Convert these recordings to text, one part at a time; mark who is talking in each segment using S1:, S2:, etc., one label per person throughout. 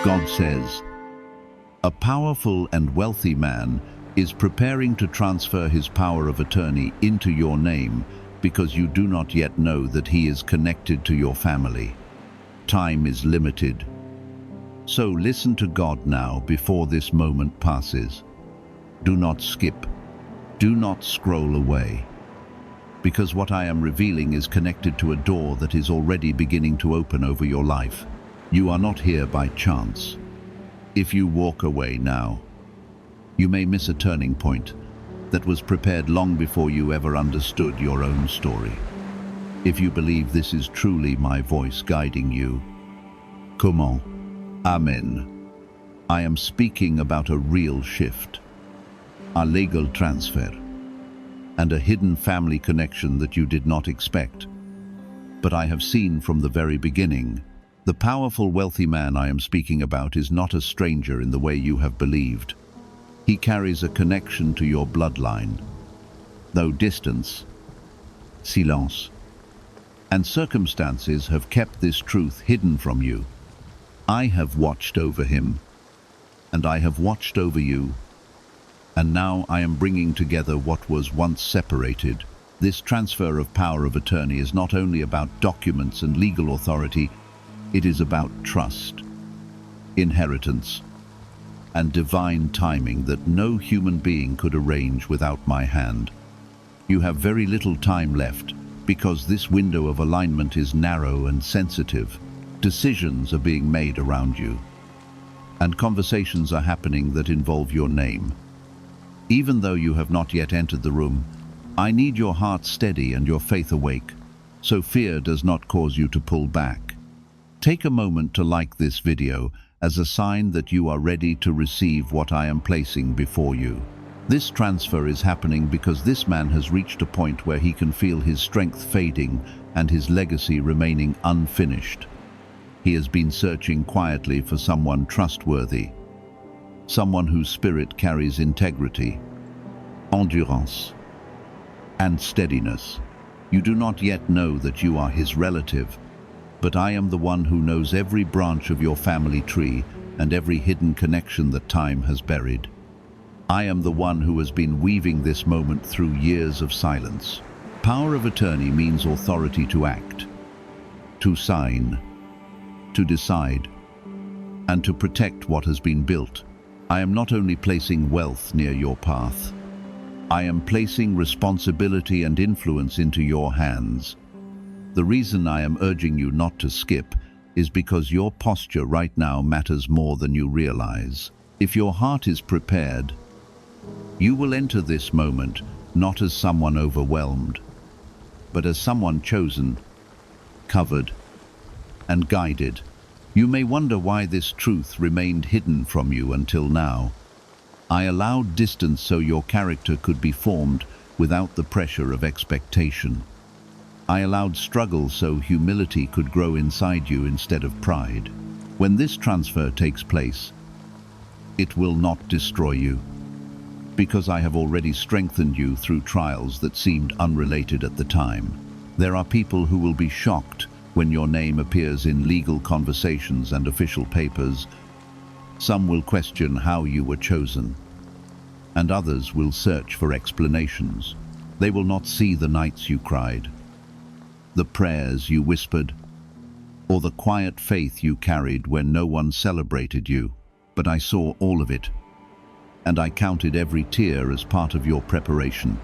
S1: God says, "A powerful and wealthy man is preparing to transfer his power of attorney into your name because you do not yet know that he is connected to your family. Time is limited. So listen to God now before this moment passes. Do not skip. Do not scroll away. Because what I am revealing is connected to a door that is already beginning to open over your life. You are not here by chance. If you walk away now, you may miss a turning point that was prepared long before you ever understood your own story. If you believe this is truly my voice guiding you, come on. Amen. I am speaking about a real shift, a legal transfer, and a hidden family connection that you did not expect. But I have seen from the very beginning, the powerful, wealthy man I am speaking about is not a stranger in the way you have believed. He carries a connection to your bloodline, though distance, silence, and circumstances have kept this truth hidden from you. I have watched over him, and I have watched over you, and now I am bringing together what was once separated. This transfer of power of attorney is not only about documents and legal authority, it is about trust, inheritance, and divine timing that no human being could arrange without my hand. You have very little time left because this window of alignment is narrow and sensitive. Decisions are being made around you, and conversations are happening that involve your name. Even though you have not yet entered the room, I need your heart steady and your faith awake, so fear does not cause you to pull back. Take a moment to like this video as a sign that you are ready to receive what I am placing before you. This transfer is happening because this man has reached a point where he can feel his strength fading and his legacy remaining unfinished. He has been searching quietly for someone trustworthy, someone whose spirit carries integrity, endurance, and steadiness. You do not yet know that you are his relative, but I am the one who knows every branch of your family tree and every hidden connection that time has buried. I am the one who has been weaving this moment through years of silence. Power of attorney means authority to act, to sign, to decide, and to protect what has been built. I am not only placing wealth near your path, I am placing responsibility and influence into your hands. The reason I am urging you not to skip is because your posture right now matters more than you realize. If your heart is prepared, you will enter this moment not as someone overwhelmed, but as someone chosen, covered, and guided. You may wonder why this truth remained hidden from you until now. I allowed distance so your character could be formed without the pressure of expectation. I allowed struggle so humility could grow inside you instead of pride. When this transfer takes place, it will not destroy you, because I have already strengthened you through trials that seemed unrelated at the time. There are people who will be shocked when your name appears in legal conversations and official papers. Some will question how you were chosen, and others will search for explanations. They will not see the nights you cried, the prayers you whispered, or the quiet faith you carried when no one celebrated you. But I saw all of it, and I counted every tear as part of your preparation.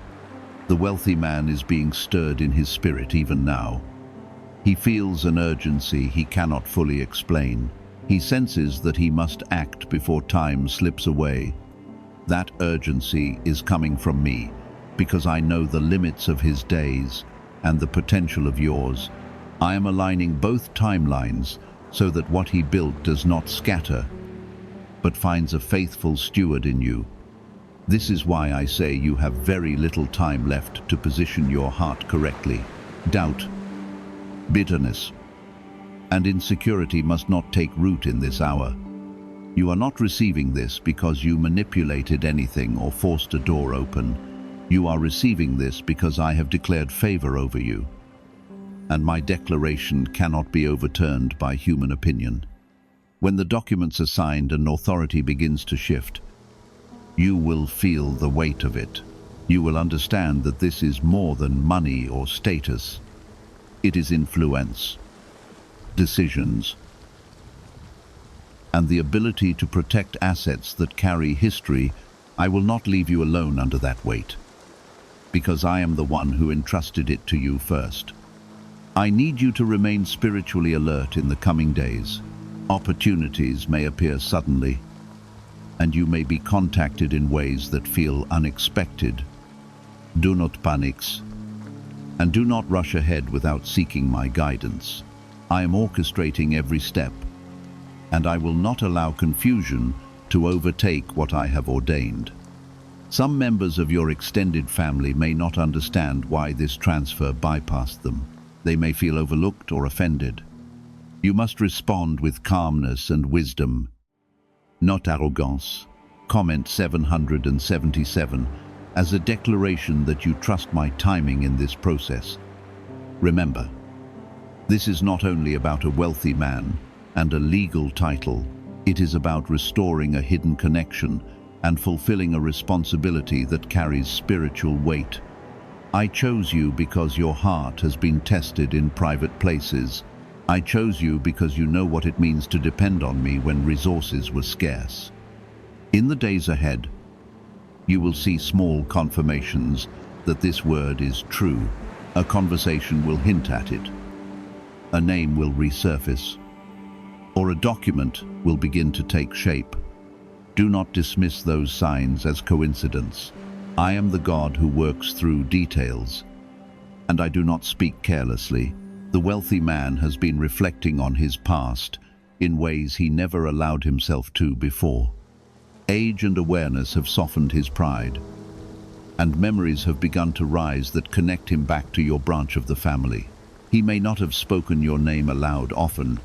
S1: The wealthy man is being stirred in his spirit even now. He feels an urgency he cannot fully explain. He senses that he must act before time slips away. That urgency is coming from me, because I know the limits of his days and the potential of yours. I am aligning both timelines so that what he built does not scatter, but finds a faithful steward in you. This is why I say you have very little time left to position your heart correctly. Doubt, bitterness, and insecurity must not take root in this hour. You are not receiving this because you manipulated anything or forced a door open. You are receiving this because I have declared favor over you, and my declaration cannot be overturned by human opinion. When the documents are signed and authority begins to shift, you will feel the weight of it. You will understand that this is more than money or status. It is influence, decisions, and the ability to protect assets that carry history. I will not leave you alone under that weight, because I am the one who entrusted it to you first. I need you to remain spiritually alert in the coming days. Opportunities may appear suddenly, and you may be contacted in ways that feel unexpected. Do not panic, and do not rush ahead without seeking my guidance. I am orchestrating every step, and I will not allow confusion to overtake what I have ordained. Some members of your extended family may not understand why this transfer bypassed them. They may feel overlooked or offended. You must respond with calmness and wisdom, not arrogance. Comment 777 as a declaration that you trust my timing in this process. Remember, this is not only about a wealthy man and a legal title. It is about restoring a hidden connection and fulfilling a responsibility that carries spiritual weight. I chose you because your heart has been tested in private places. I chose you because you know what it means to depend on me when resources were scarce. In the days ahead, you will see small confirmations that this word is true. A conversation will hint at it. A name will resurface, or a document will begin to take shape. Do not dismiss those signs as coincidence. I am the God who works through details, and I do not speak carelessly. The wealthy man has been reflecting on his past in ways he never allowed himself to before. Age and awareness have softened his pride, and memories have begun to rise that connect him back to your branch of the family. He may not have spoken your name aloud often,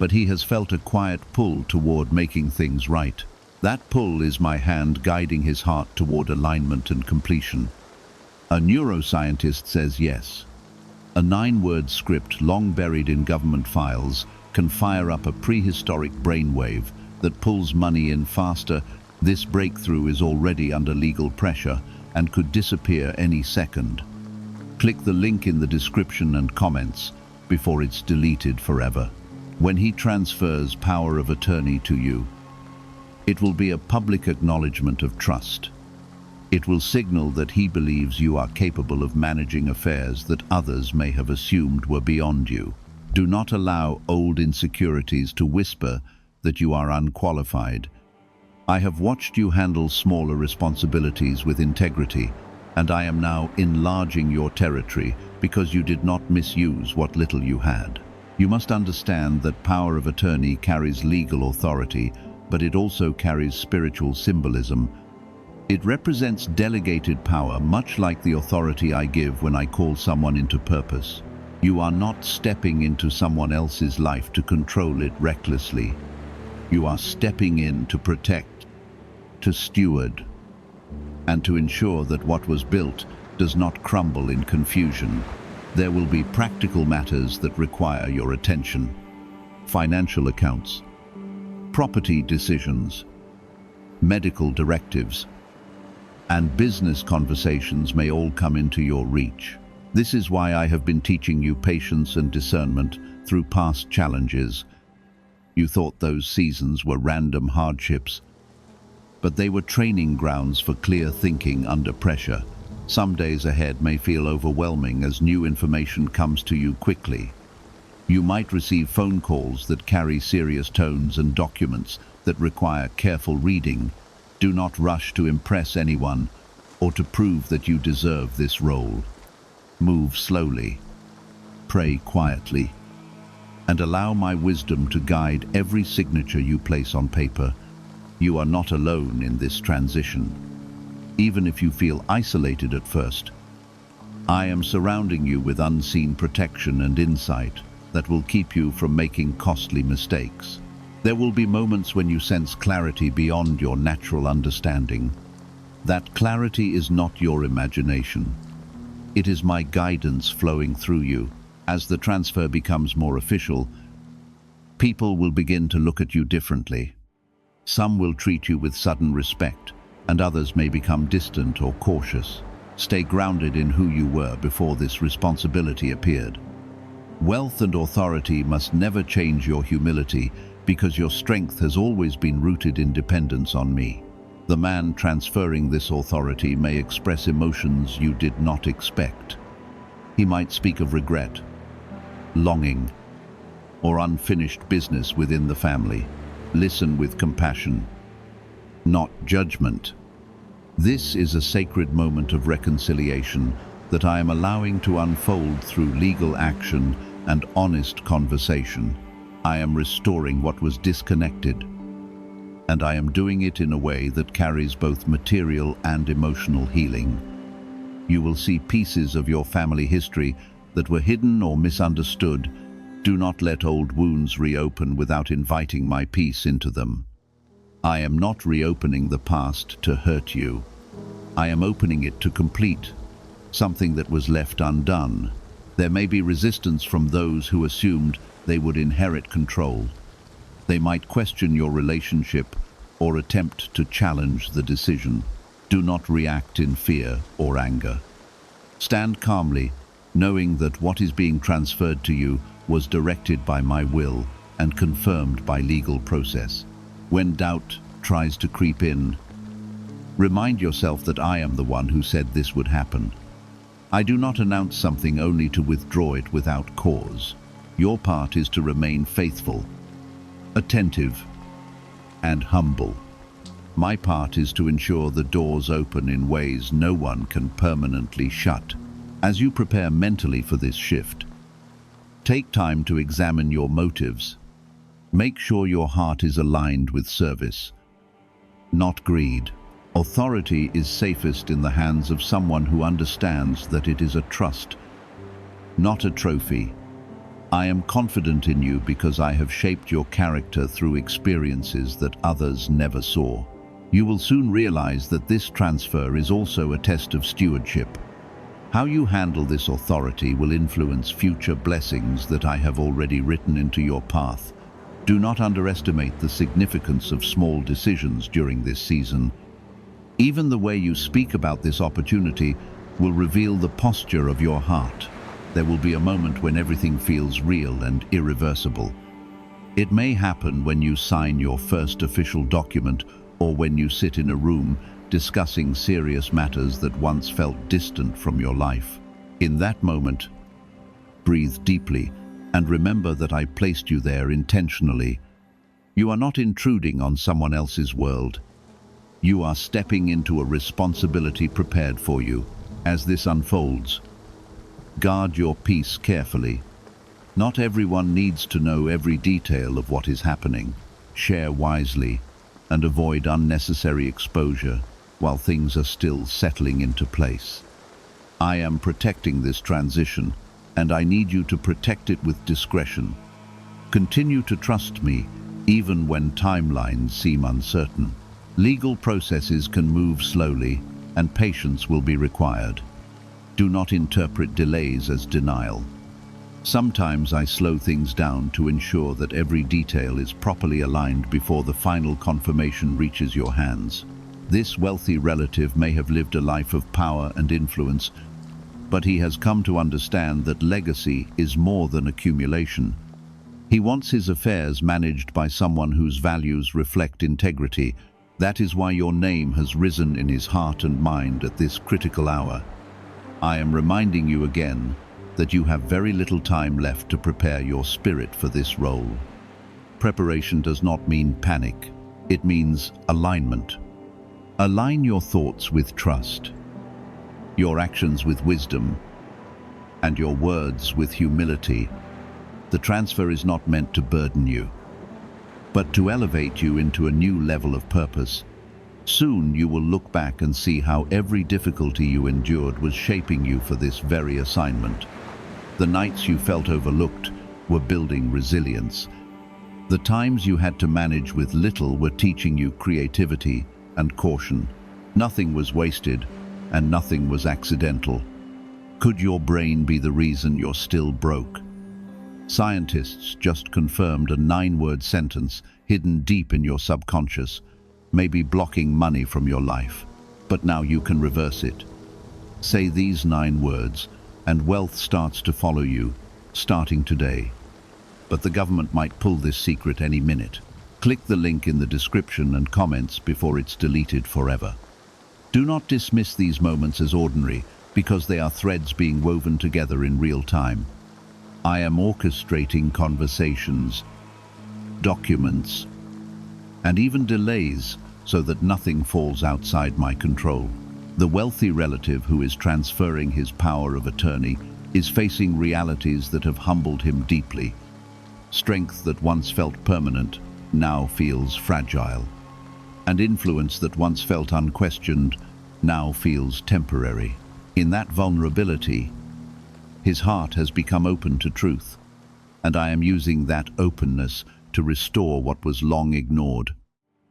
S1: but he has felt a quiet pull toward making things right. That pull is my hand guiding his heart toward alignment and completion. A neuroscientist says yes. A 9-word script long buried in government files can fire up a prehistoric brainwave that pulls money in faster. This breakthrough is already under legal pressure and could disappear any second. Click the link in the description and comments before it's deleted forever. When he transfers power of attorney to you, it will be a public acknowledgement of trust. It will signal that he believes you are capable of managing affairs that others may have assumed were beyond you. Do not allow old insecurities to whisper that you are unqualified. I have watched you handle smaller responsibilities with integrity, and I am now enlarging your territory because you did not misuse what little you had. You must understand that power of attorney carries legal authority, but it also carries spiritual symbolism. It represents delegated power, much like the authority I give when I call someone into purpose. You are not stepping into someone else's life to control it recklessly. You are stepping in to protect, to steward, and to ensure that what was built does not crumble in confusion. There will be practical matters that require your attention. Financial accounts, property decisions, medical directives, and business conversations may all come into your reach. This is why I have been teaching you patience and discernment through past challenges. You thought those seasons were random hardships, but they were training grounds for clear thinking under pressure. Some days ahead may feel overwhelming as new information comes to you quickly. You might receive phone calls that carry serious tones and documents that require careful reading. Do not rush to impress anyone or to prove that you deserve this role. Move slowly, pray quietly, and allow my wisdom to guide every signature you place on paper. You are not alone in this transition. Even if you feel isolated at first, I am surrounding you with unseen protection and insight that will keep you from making costly mistakes. There will be moments when you sense clarity beyond your natural understanding. That clarity is not your imagination. It is my guidance flowing through you. As the transfer becomes more official, People will begin to look at you differently. Some will treat you with sudden respect, and others may become distant or cautious. Stay grounded in who you were before this responsibility appeared. Wealth and authority must never change your humility, because your strength has always been rooted in dependence on me. The man transferring this authority may express emotions you did not expect. He might speak of regret, longing, or unfinished business within the family. Listen with compassion, not judgment. This is a sacred moment of reconciliation that I am allowing to unfold through legal action and honest conversation. I am restoring what was disconnected, and I am doing it in a way that carries both material and emotional healing. You will see pieces of your family history that were hidden or misunderstood. Do not let old wounds reopen without inviting my peace into them. I am not reopening the past to hurt you. I am opening it to complete something that was left undone. There may be resistance from those who assumed they would inherit control. They might question your relationship or attempt to challenge the decision. Do not react in fear or anger. Stand calmly, knowing that what is being transferred to you was directed by my will and confirmed by legal process. When doubt tries to creep in, remind yourself that I am the one who said this would happen. I do not announce something only to withdraw it without cause. Your part is to remain faithful, attentive, and humble. My part is to ensure the doors open in ways no one can permanently shut. As you prepare mentally for this shift, take time to examine your motives. Make sure your heart is aligned with service, not greed. Authority is safest in the hands of someone who understands that it is a trust, not a trophy. I am confident in you because I have shaped your character through experiences that others never saw. You will soon realize that this transfer is also a test of stewardship. How you handle this authority will influence future blessings that I have already written into your path. Do not underestimate the significance of small decisions during this season. Even the way you speak about this opportunity will reveal the posture of your heart. There will be a moment when everything feels real and irreversible. It may happen when you sign your first official document or when you sit in a room discussing serious matters that once felt distant from your life. In that moment, breathe deeply and remember that I placed you there intentionally. You are not intruding on someone else's world. You are stepping into a responsibility prepared for you. As this unfolds, guard your peace carefully. Not everyone needs to know every detail of what is happening. Share wisely and avoid unnecessary exposure while things are still settling into place. I am protecting this transition, and I need you to protect it with discretion. Continue to trust me, even when timelines seem uncertain. Legal processes can move slowly, and patience will be required. Do not interpret delays as denial. Sometimes I slow things down to ensure that every detail is properly aligned before the final confirmation reaches your hands. This wealthy relative may have lived a life of power and influence, but he has come to understand that legacy is more than accumulation. He wants his affairs managed by someone whose values reflect integrity. That is why your name has risen in his heart and mind at this critical hour. I am reminding you again that you have very little time left to prepare your spirit for this role. Preparation does not mean panic. It means alignment. Align your thoughts with trust, your actions with wisdom, and your words with humility. The transfer is not meant to burden you, but to elevate you into a new level of purpose. Soon you will look back and see how every difficulty you endured was shaping you for this very assignment. The nights you felt overlooked were building resilience. The times you had to manage with little were teaching you creativity and caution. Nothing was wasted, and nothing was accidental. Could your brain be the reason you're still broke? Scientists just confirmed a 9-word sentence hidden deep in your subconscious may be blocking money from your life, but now you can reverse it. Say these 9 words, and wealth starts to follow you, starting today. But the government might pull this secret any minute. Click the link in the description and comments before it's deleted forever. Do not dismiss these moments as ordinary, because they are threads being woven together in real time. I am orchestrating conversations, documents, and even delays so that nothing falls outside my control. The wealthy relative who is transferring his power of attorney is facing realities that have humbled him deeply. Strength that once felt permanent now feels fragile, and influence that once felt unquestioned now feels temporary. In that vulnerability, his heart has become open to truth, and I am using that openness to restore what was long ignored.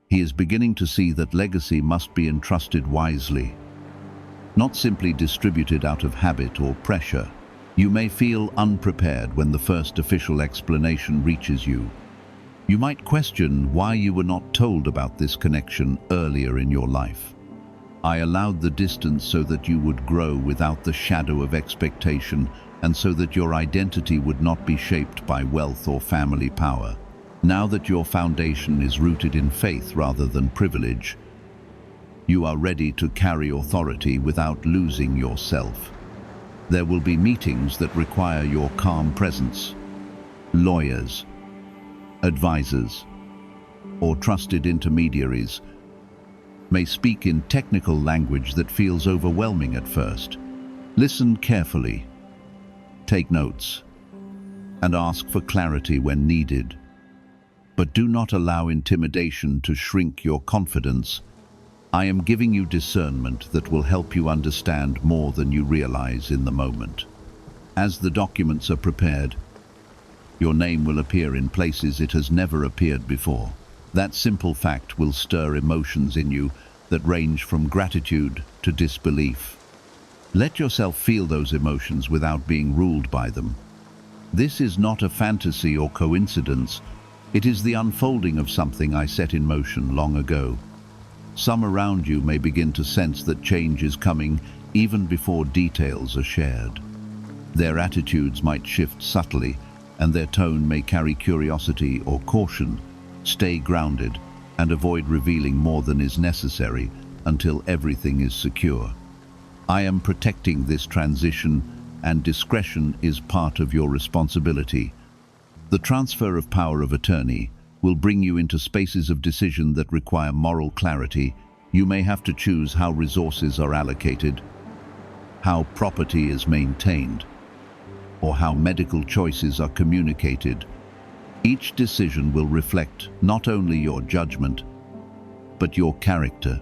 S1: He is beginning to see that legacy must be entrusted wisely, not simply distributed out of habit or pressure. You may feel unprepared when the first official explanation reaches you. You might question why you were not told about this connection earlier in your life. I allowed the distance so that you would grow without the shadow of expectation, and so that your identity would not be shaped by wealth or family power. Now that your foundation is rooted in faith rather than privilege, you are ready to carry authority without losing yourself. There will be meetings that require your calm presence. Lawyers, advisors, or trusted intermediaries may speak in technical language that feels overwhelming at first. Listen carefully, take notes, and ask for clarity when needed. But do not allow intimidation to shrink your confidence. I am giving you discernment that will help you understand more than you realize in the moment. As the documents are prepared, your name will appear in places it has never appeared before. That simple fact will stir emotions in you that range from gratitude to disbelief. Let yourself feel those emotions without being ruled by them. This is not a fantasy or coincidence. It is the unfolding of something I set in motion long ago. Some around you may begin to sense that change is coming even before details are shared. Their attitudes might shift subtly, and their tone may carry curiosity or caution. Stay grounded and avoid revealing more than is necessary until everything is secure. I am protecting this transition, and discretion is part of your responsibility. The transfer of power of attorney will bring you into spaces of decision that require moral clarity. You may have to choose how resources are allocated, how property is maintained, or how medical choices are communicated. Each decision will reflect not only your judgment, but your character.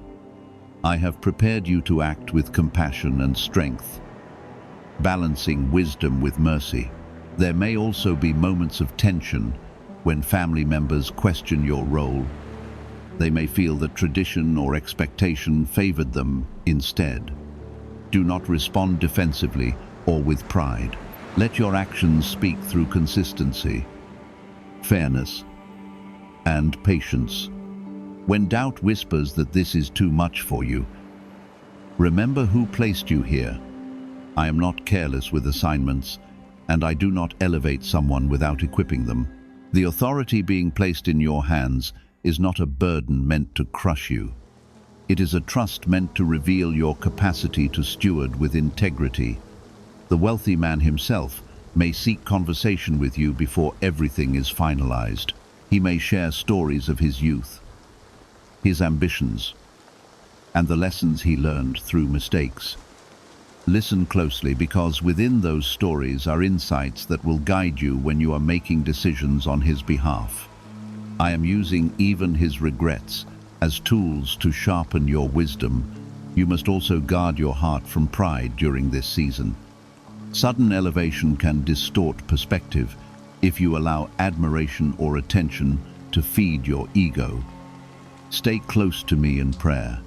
S1: I have prepared you to act with compassion and strength, balancing wisdom with mercy. There may also be moments of tension when family members question your role. They may feel that tradition or expectation favored them instead. Do not respond defensively or with pride. Let your actions speak through consistency, fairness, and patience. When doubt whispers that this is too much for you, remember who placed you here. I am not careless with assignments, and I do not elevate someone without equipping them. The authority being placed in your hands is not a burden meant to crush you. It is a trust meant to reveal your capacity to steward with integrity. The wealthy man himself may seek conversation with you before everything is finalized. He may share stories of his youth, his ambitions, and the lessons he learned through mistakes. Listen closely, because within those stories are insights that will guide you when you are making decisions on his behalf. I am using even his regrets as tools to sharpen your wisdom. You must also guard your heart from pride during this season. Sudden elevation can distort perspective if you allow admiration or attention to feed your ego. Stay close to me in prayer,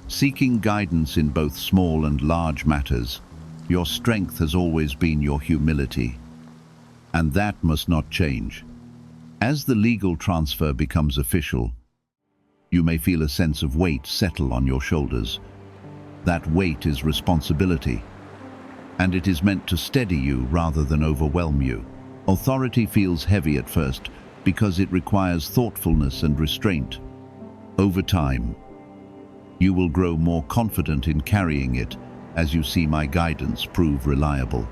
S1: seeking guidance in both small and large matters. Your strength has always been your humility. And that must not change. As the legal transfer becomes official, you may feel a sense of weight settle on your shoulders. That weight is responsibility, and it is meant to steady you rather than overwhelm you. Authority feels heavy at first because it requires thoughtfulness and restraint. Over time, you will grow more confident in carrying it as you see my guidance prove reliable.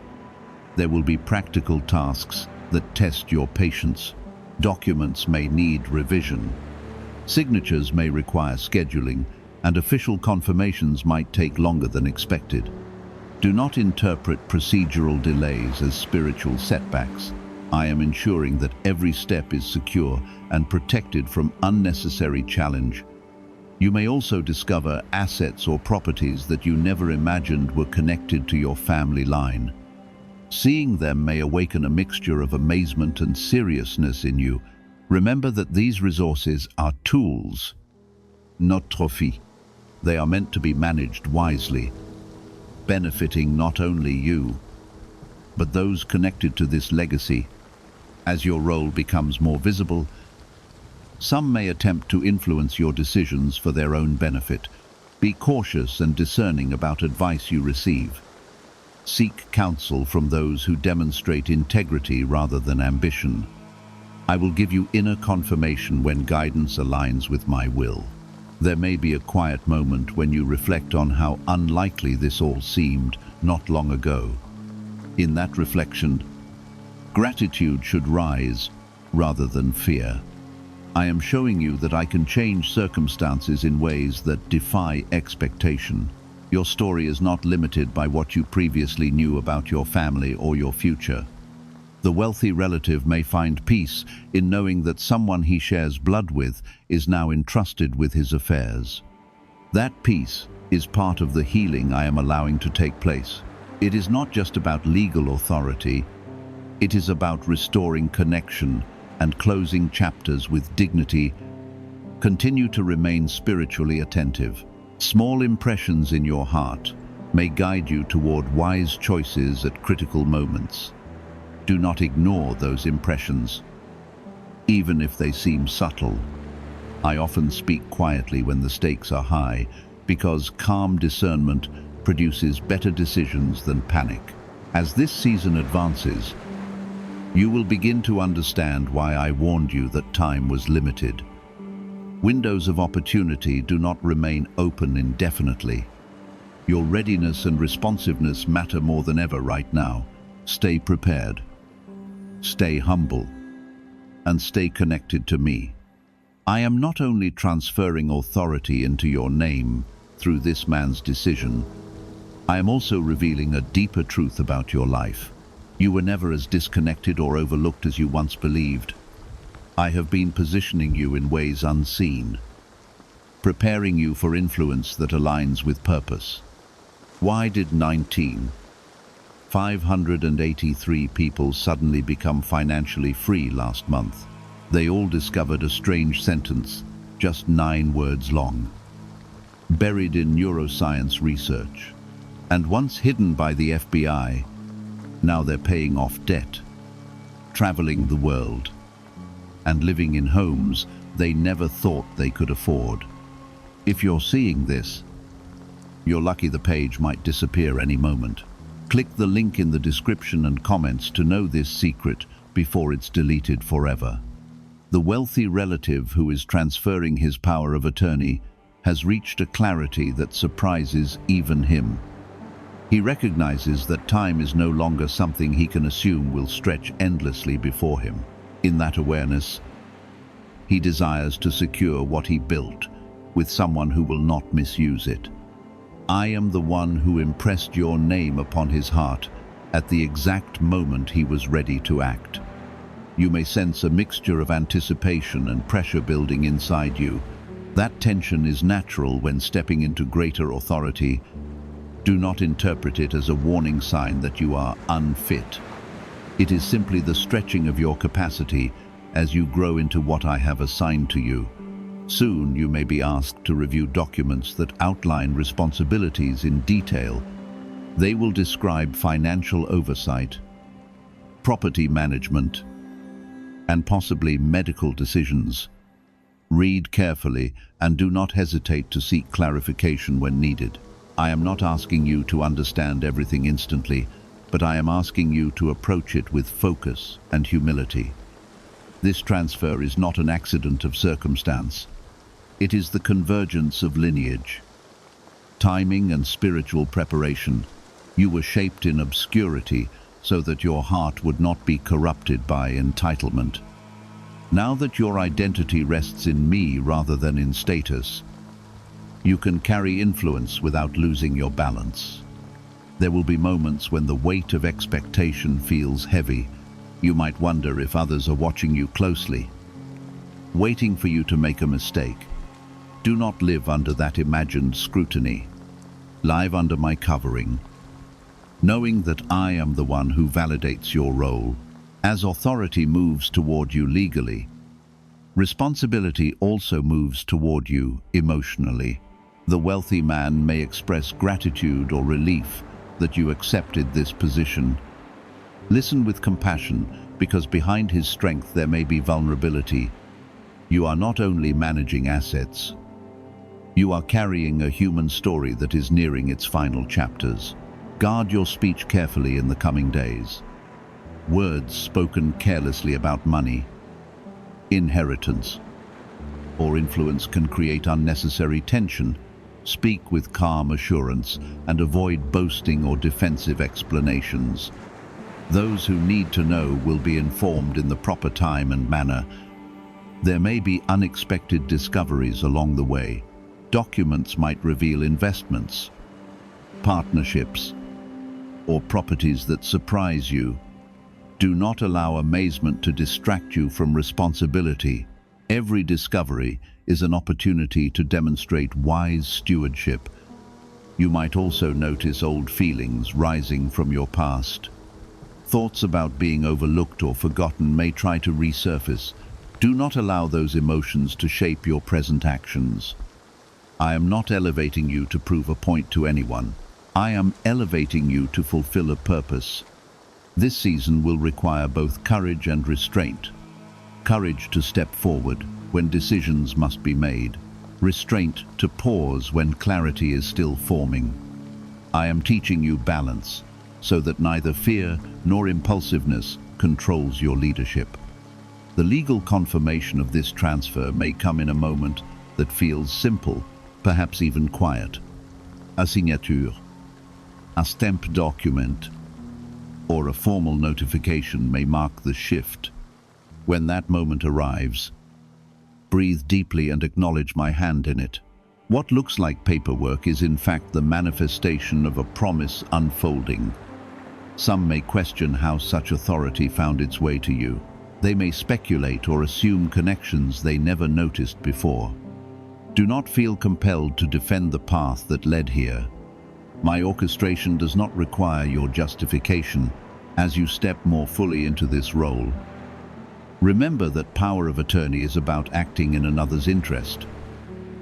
S1: There will be practical tasks that test your patience. Documents may need revision. Signatures may require scheduling, and official confirmations might take longer than expected. Do not interpret procedural delays as spiritual setbacks. I am ensuring that every step is secure and protected from unnecessary challenge. You may also discover assets or properties that you never imagined were connected to your family line. Seeing them may awaken a mixture of amazement and seriousness in you. Remember that these resources are tools, not trophies. They are meant to be managed wisely, benefiting not only you, but those connected to this legacy. As your role becomes more visible, some may attempt to influence your decisions for their own benefit. Be cautious and discerning about advice you receive. Seek counsel from those who demonstrate integrity rather than ambition. I will give you inner confirmation when guidance aligns with my will. There may be a quiet moment when you reflect on how unlikely this all seemed not long ago. In that reflection, gratitude should rise rather than fear. I am showing you that I can change circumstances in ways that defy expectation. Your story is not limited by what you previously knew about your family or your future. The wealthy relative may find peace in knowing that someone he shares blood with is now entrusted with his affairs. That peace is part of the healing I am allowing to take place. It is not just about legal authority, it is about restoring connection and closing chapters with dignity. Continue to remain spiritually attentive. Small impressions in your heart may guide you toward wise choices at critical moments. Do not ignore those impressions, even if they seem subtle. I often speak quietly when the stakes are high, because calm discernment produces better decisions than panic. As this season advances, you will begin to understand why I warned you that time was limited. Windows of opportunity do not remain open indefinitely. Your readiness and responsiveness matter more than ever right now. Stay prepared, stay humble, and stay connected to me. I am not only transferring authority into your name through this man's decision, I am also revealing a deeper truth about your life. You were never as disconnected or overlooked as you once believed. I have been positioning you in ways unseen, preparing you for influence that aligns with purpose. Why did 583 people suddenly become financially free last month? They all discovered a strange sentence, just 9 words long, buried in neuroscience research. And once hidden by the FBI, now they're paying off debt, traveling the world, and living in homes they never thought they could afford. If you're seeing this, you're lucky. The page might disappear any moment. Click the link in the description and comments to know this secret before it's deleted forever. The wealthy relative who is transferring his power of attorney has reached a clarity that surprises even him. He recognizes that time is no longer something he can assume will stretch endlessly before him. In that awareness, he desires to secure what he built with someone who will not misuse it. I am the one who impressed your name upon his heart at the exact moment he was ready to act. You may sense a mixture of anticipation and pressure building inside you. That tension is natural when stepping into greater authority. Do not interpret it as a warning sign that you are unfit. It is simply the stretching of your capacity as you grow into what I have assigned to you. Soon you may be asked to review documents that outline responsibilities in detail. They will describe financial oversight, property management, and possibly medical decisions. Read carefully and do not hesitate to seek clarification when needed. I am not asking you to understand everything instantly, but I am asking you to approach it with focus and humility. This transfer is not an accident of circumstance. It is the convergence of lineage, timing and spiritual preparation. You were shaped in obscurity so that your heart would not be corrupted by entitlement. Now that your identity rests in me rather than in status, you can carry influence without losing your balance. There will be moments when the weight of expectation feels heavy. You might wonder if others are watching you closely, waiting for you to make a mistake. Do not live under that imagined scrutiny. Live under my covering, knowing that I am the one who validates your role. As authority moves toward you legally, responsibility also moves toward you emotionally. The wealthy man may express gratitude or relief that you accepted this position. Listen with compassion, because behind his strength there may be vulnerability. You are not only managing assets, you are carrying a human story that is nearing its final chapters. Guard your speech carefully in the coming days. Words spoken carelessly about money, inheritance, or influence can create unnecessary tension. Speak with calm assurance and avoid boasting or defensive explanations. Those who need to know will be informed in the proper time and manner. There may be unexpected discoveries along the way. Documents might reveal investments, partnerships, or properties that surprise you. Do not allow amazement to distract you from responsibility. Every discovery is an opportunity to demonstrate wise stewardship. You might also notice old feelings rising from your past. Thoughts about being overlooked or forgotten may try to resurface. Do not allow those emotions to shape your present actions. I am not elevating you to prove a point to anyone. I am elevating you to fulfill a purpose. This season will require both courage and restraint. Courage to step forward when decisions must be made. Restraint to pause when clarity is still forming. I am teaching you balance so that neither fear nor impulsiveness controls your leadership. The legal confirmation of this transfer may come in a moment that feels simple, perhaps even quiet. A signature, a stamped document, or a formal notification may mark the shift. When that moment arrives, breathe deeply and acknowledge my hand in it. What looks like paperwork is in fact the manifestation of a promise unfolding. Some may question how such authority found its way to you. They may speculate or assume connections they never noticed before. Do not feel compelled to defend the path that led here. My orchestration does not require your justification as you step more fully into this role. Remember that power of attorney is about acting in another's interest.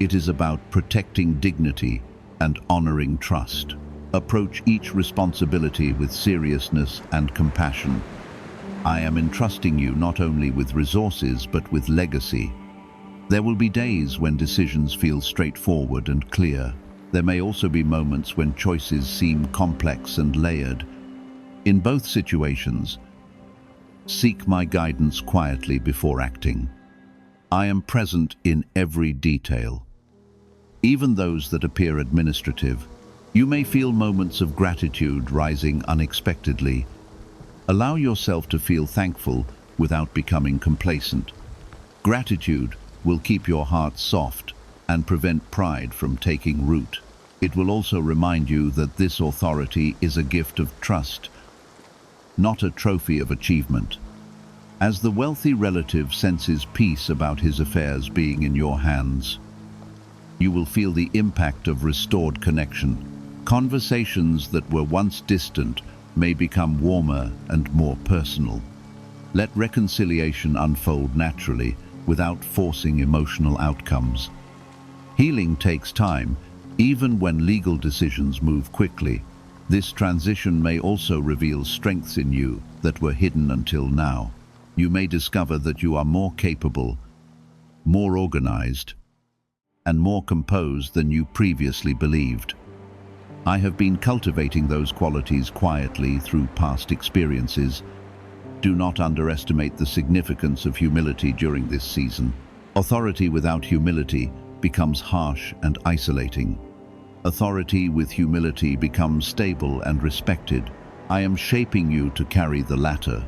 S1: It is about protecting dignity and honoring trust. Approach each responsibility with seriousness and compassion. I am entrusting you not only with resources but with legacy. There will be days when decisions feel straightforward and clear. There may also be moments when choices seem complex and layered. In both situations, seek my guidance quietly before acting. I am present in every detail. Even those that appear administrative, you may feel moments of gratitude rising unexpectedly. Allow yourself to feel thankful without becoming complacent. Gratitude will keep your heart soft and prevent pride from taking root. It will also remind you that this authority is a gift of trust, not a trophy of achievement. As the wealthy relative senses peace about his affairs being in your hands, you will feel the impact of restored connection. Conversations that were once distant may become warmer and more personal. Let reconciliation unfold naturally without forcing emotional outcomes. Healing takes time, even when legal decisions move quickly. This transition may also reveal strengths in you that were hidden until now. You may discover that you are more capable, more organized, and more composed than you previously believed. I have been cultivating those qualities quietly through past experiences. Do not underestimate the significance of humility during this season. Authority without humility becomes harsh and isolating. Authority with humility becomes stable and respected. I am shaping you to carry the latter.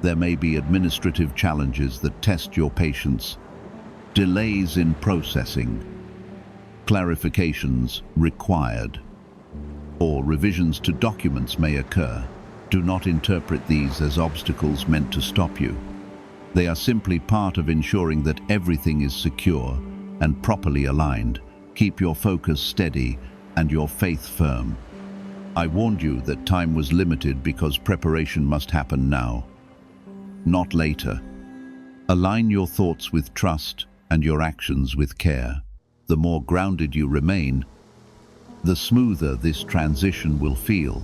S1: There may be administrative challenges that test your patience, delays in processing, clarifications required, or revisions to documents may occur. Do not interpret these as obstacles meant to stop you. They are simply part of ensuring that everything is secure and properly aligned. Keep your focus steady and your faith firm. I warned you that time was limited because preparation must happen now, not later. Align your thoughts with trust and your actions with care. The more grounded you remain, the smoother this transition will feel.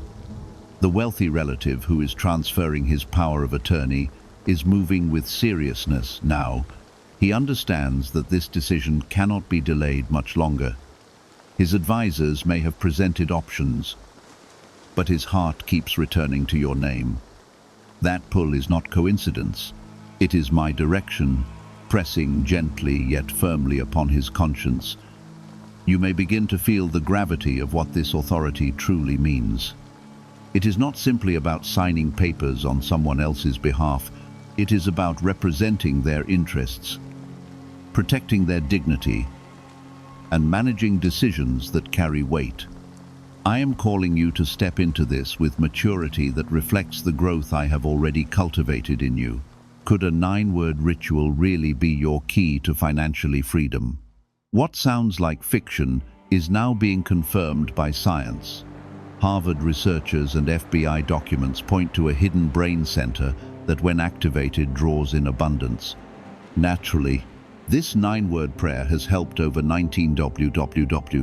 S1: The wealthy relative who is transferring his power of attorney is moving with seriousness now. He understands that this decision cannot be delayed much longer. His advisors may have presented options, but his heart keeps returning to your name. That pull is not coincidence. It is my direction, pressing gently yet firmly upon his conscience. You may begin to feel the gravity of what this authority truly means. It is not simply about signing papers on someone else's behalf. It is about representing their interests, protecting their dignity, and managing decisions that carry weight. I am calling you to step into this with maturity that reflects the growth I have already cultivated in you. Could a 9-word ritual really be your key to financially freedom? What sounds like fiction is now being confirmed by science. Harvard researchers and FBI documents point to a hidden brain center that, when activated, draws in abundance. Naturally, this 9-word prayer has helped over 19 www.com.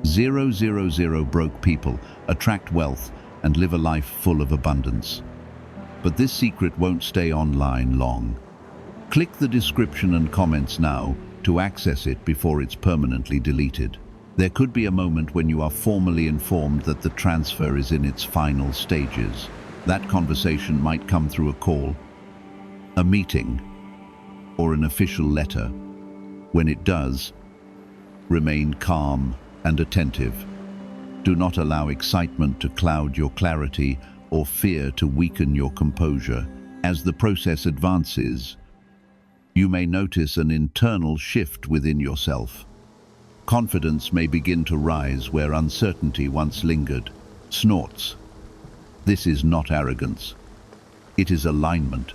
S1: 000 broke people attract wealth and live a life full of abundance. But this secret won't stay online long. Click the description and comments now to access it before it's permanently deleted. There could be a moment when you are formally informed that the transfer is in its final stages. That conversation might come through a call, a meeting, or an official letter. When it does, remain calm and attentive. Do not allow excitement to cloud your clarity or fear to weaken your composure. As the process advances, you may notice an internal shift within yourself. Confidence may begin to rise where uncertainty once lingered. Snorts. This is not arrogance. It is alignment.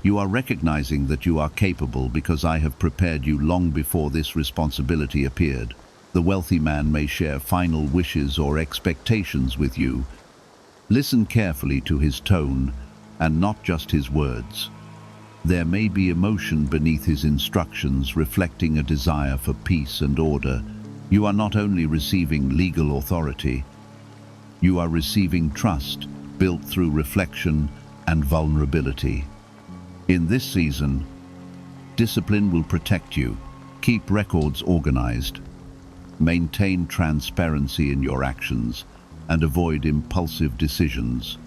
S1: You are recognizing that you are capable because I have prepared you long before this responsibility appeared. The wealthy man may share final wishes or expectations with you. Listen carefully to his tone and not just his words. There may be emotion beneath his instructions, reflecting a desire for peace and order. You are not only receiving legal authority, you are receiving trust built through reflection and vulnerability. In this season, discipline will protect you. Keep records organized. Maintain transparency in your actions and avoid impulsive decisions.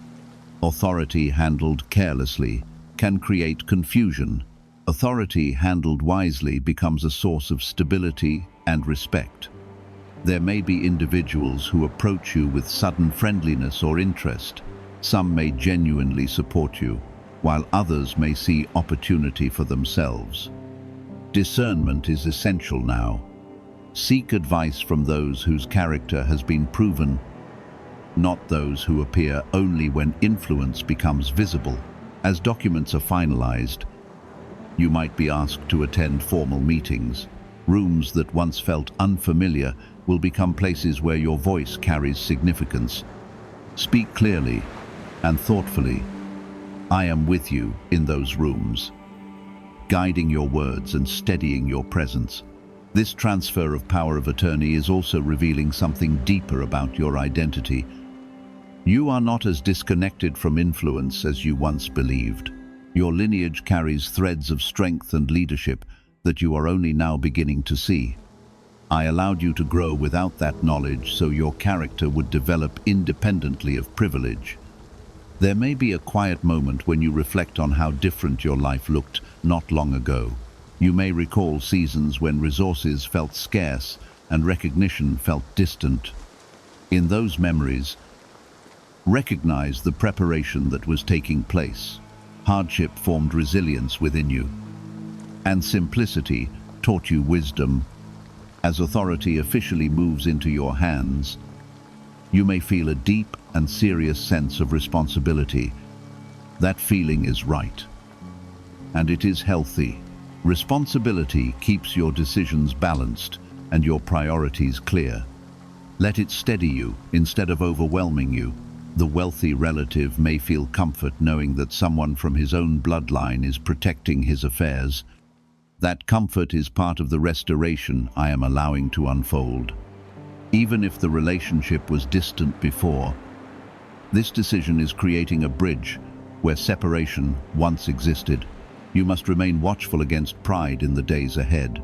S1: Authority handled carelessly can create confusion. Authority handled wisely becomes a source of stability and respect. There may be individuals who approach you with sudden friendliness or interest. Some may genuinely support you, while others may see opportunity for themselves. Discernment is essential now. Seek advice from those whose character has been proven, not those who appear only when influence becomes visible. As documents are finalized, you might be asked to attend formal meetings. Rooms that once felt unfamiliar will become places where your voice carries significance. Speak clearly and thoughtfully. I am with you in those rooms, guiding your words and steadying your presence. This transfer of power of attorney is also revealing something deeper about your identity. You are not as disconnected from influence as you once believed. Your lineage carries threads of strength and leadership that you are only now beginning to see. I allowed you to grow without that knowledge so your character would develop independently of privilege. There may be a quiet moment when you reflect on how different your life looked not long ago. You may recall seasons when resources felt scarce and recognition felt distant. In those memories, recognize the preparation that was taking place. Hardship formed resilience within you, and simplicity taught you wisdom. As authority officially moves into your hands, you may feel a deep and serious sense of responsibility. That feeling is right, and it is healthy. Responsibility keeps your decisions balanced and your priorities clear. Let it steady you instead of overwhelming you. The wealthy relative may feel comfort knowing that someone from his own bloodline is protecting his affairs. That comfort is part of the restoration I am allowing to unfold. Even if the relationship was distant before, this decision is creating a bridge where separation once existed. You must remain watchful against pride in the days ahead.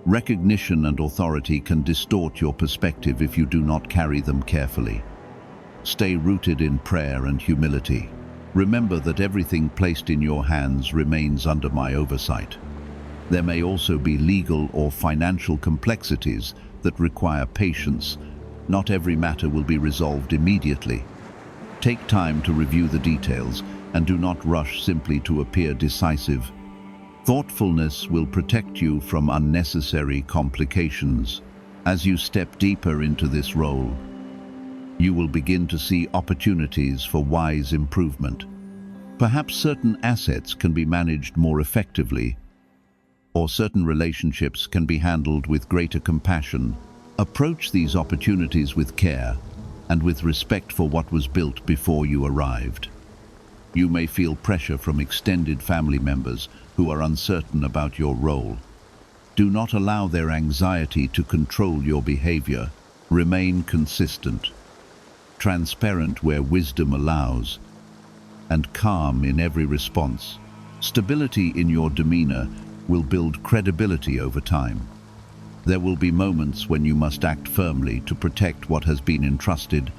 S1: Recognition and authority can distort your perspective if you do not carry them carefully. Stay rooted in prayer and humility. Remember that everything placed in your hands remains under my oversight. There may also be legal or financial complexities that require patience. Not every matter will be resolved immediately. Take time to review the details and do not rush simply to appear decisive. Thoughtfulness will protect you from unnecessary complications. As you step deeper into this role, you will begin to see opportunities for wise improvement. Perhaps certain assets can be managed more effectively, or certain relationships can be handled with greater compassion. Approach these opportunities with care and with respect for what was built before you arrived. You may feel pressure from extended family members who are uncertain about your role. Do not allow their anxiety to control your behavior. Remain consistent, transparent where wisdom allows, and calm in every response. Stability in your demeanor will build credibility over time. There will be moments when you must act firmly to protect what has been entrusted.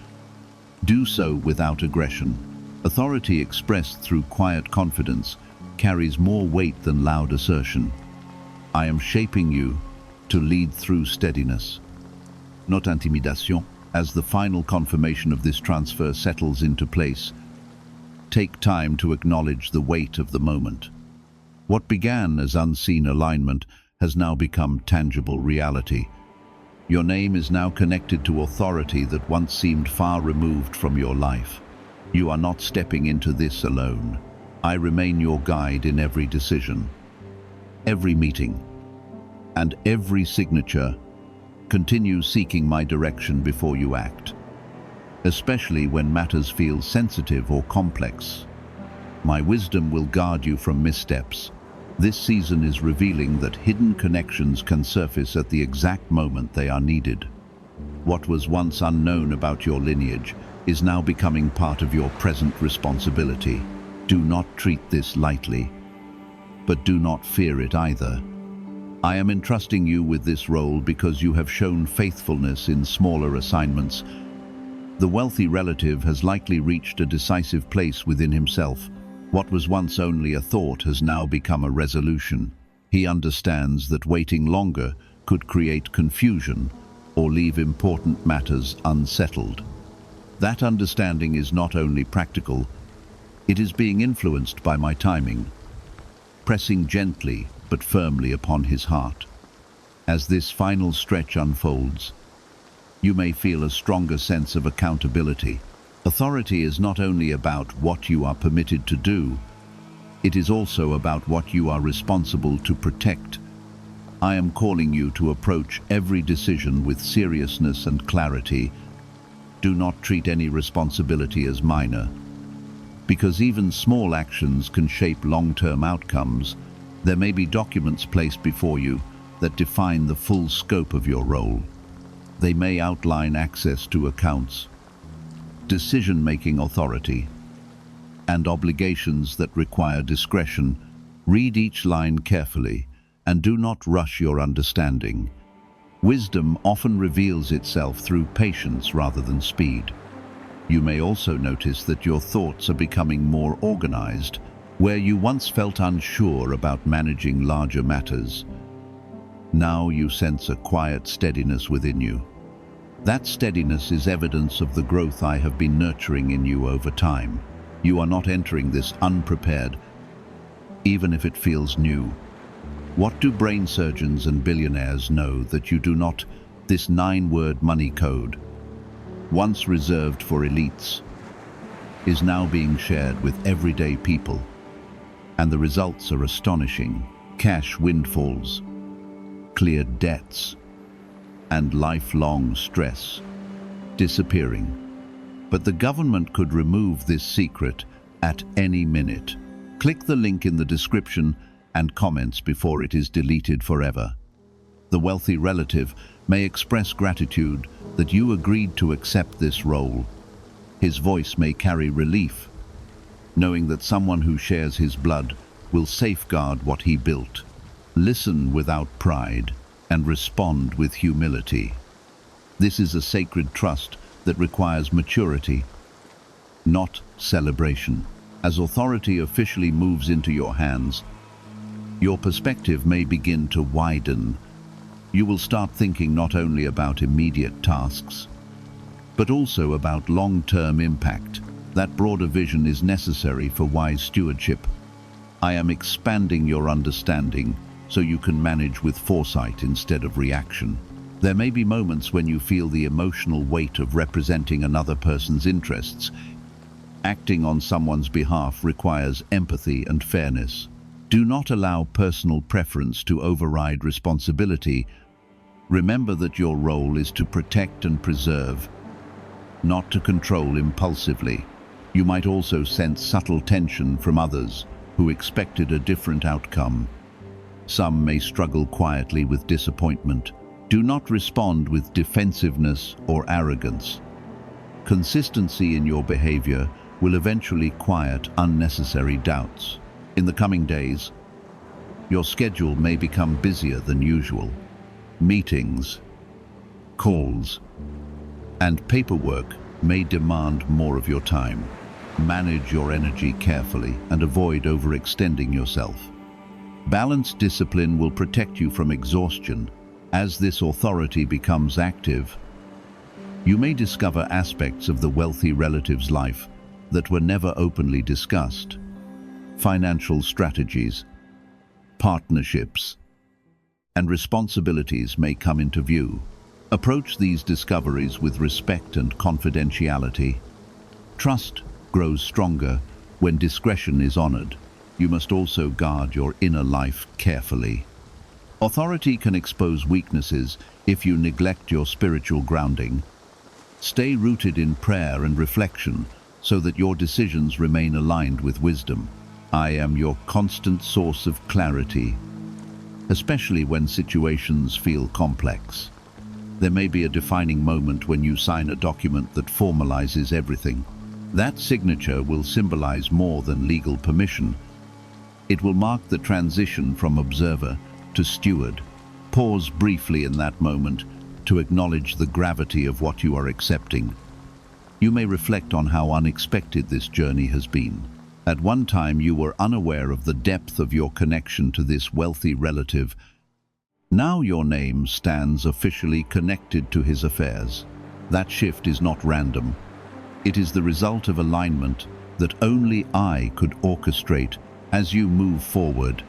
S1: Do so without aggression. Authority expressed through quiet confidence carries more weight than loud assertion. I am shaping you to lead through steadiness, not intimidation. As the final confirmation of this transfer settles into place, take time to acknowledge the weight of the moment. What began as unseen alignment has now become tangible reality. Your name is now connected to authority that once seemed far removed from your life. You are not stepping into this alone. I remain your guide in every decision, every meeting, and every signature. Continue seeking my direction before you act, especially when matters feel sensitive or complex. My wisdom will guard you from missteps. This season is revealing that hidden connections can surface at the exact moment they are needed. What was once unknown about your lineage is now becoming part of your present responsibility. Do not treat this lightly, but do not fear it either. I am entrusting you with this role because you have shown faithfulness in smaller assignments. The wealthy relative has likely reached a decisive place within himself. What was once only a thought has now become a resolution. He understands that waiting longer could create confusion or leave important matters unsettled. That understanding is not only practical, it is being influenced by my timing, pressing gently but firmly upon his heart. As this final stretch unfolds, you may feel a stronger sense of accountability. Authority is not only about what you are permitted to do, it is also about what you are responsible to protect. I am calling you to approach every decision with seriousness and clarity. Do not treat any responsibility as minor, because even small actions can shape long-term outcomes. There may be documents placed before you, that define the full scope of your role. They may outline access to accounts, decision-making authority, and obligations that require discretion. Read each line carefully and do not rush your understanding. Wisdom often reveals itself through patience rather than speed. You may also notice that your thoughts are becoming more organized, where you once felt unsure about managing larger matters. Now you sense a quiet steadiness within you. That steadiness is evidence of the growth I have been nurturing in you over time. You are not entering this unprepared, even if it feels new. What do brain surgeons and billionaires know that you do not? This 9-word money code, once reserved for elites, is now being shared with everyday people. And the results are astonishing. Cash windfalls, cleared debts, and lifelong stress disappearing. But the government could remove this secret at any minute. Click the link in the description and comments before it is deleted forever. The wealthy relative may express gratitude that you agreed to accept this role. His voice may carry relief, knowing that someone who shares his blood will safeguard what he built. Listen without pride and respond with humility. This is a sacred trust that requires maturity, not celebration. As authority officially moves into your hands, your perspective may begin to widen. You will start thinking not only about immediate tasks, but also about long-term impact. That broader vision is necessary for wise stewardship. I am expanding your understanding so you can manage with foresight instead of reaction. There may be moments when you feel the emotional weight of representing another person's interests. Acting on someone's behalf requires empathy and fairness. Do not allow personal preference to override responsibility. Remember that your role is to protect and preserve, not to control impulsively. You might also sense subtle tension from others who expected a different outcome. Some may struggle quietly with disappointment. Do not respond with defensiveness or arrogance. Consistency in your behavior will eventually quiet unnecessary doubts. In the coming days, your schedule may become busier than usual. Meetings, calls, and paperwork may demand more of your time. Manage your energy carefully and avoid overextending yourself. Balanced discipline will protect you from exhaustion. As this authority becomes active, you may discover aspects of the wealthy relative's life that were never openly discussed. Financial strategies, partnerships, and responsibilities may come into view. Approach these discoveries with respect and confidentiality. Trust grows stronger when discretion is honored. You must also guard your inner life carefully. Authority can expose weaknesses if you neglect your spiritual grounding. Stay rooted in prayer and reflection so that your decisions remain aligned with wisdom. I am your constant source of clarity, especially when situations feel complex. There may be a defining moment when you sign a document that formalizes everything. That signature will symbolize more than legal permission. It will mark the transition from observer to steward. Pause briefly in that moment to acknowledge the gravity of what you are accepting. You may reflect on how unexpected this journey has been. At one time you were unaware of the depth of your connection to this wealthy relative. Now your name stands officially connected to his affairs. That shift is not random. It is the result of alignment that only I could orchestrate as you move forward.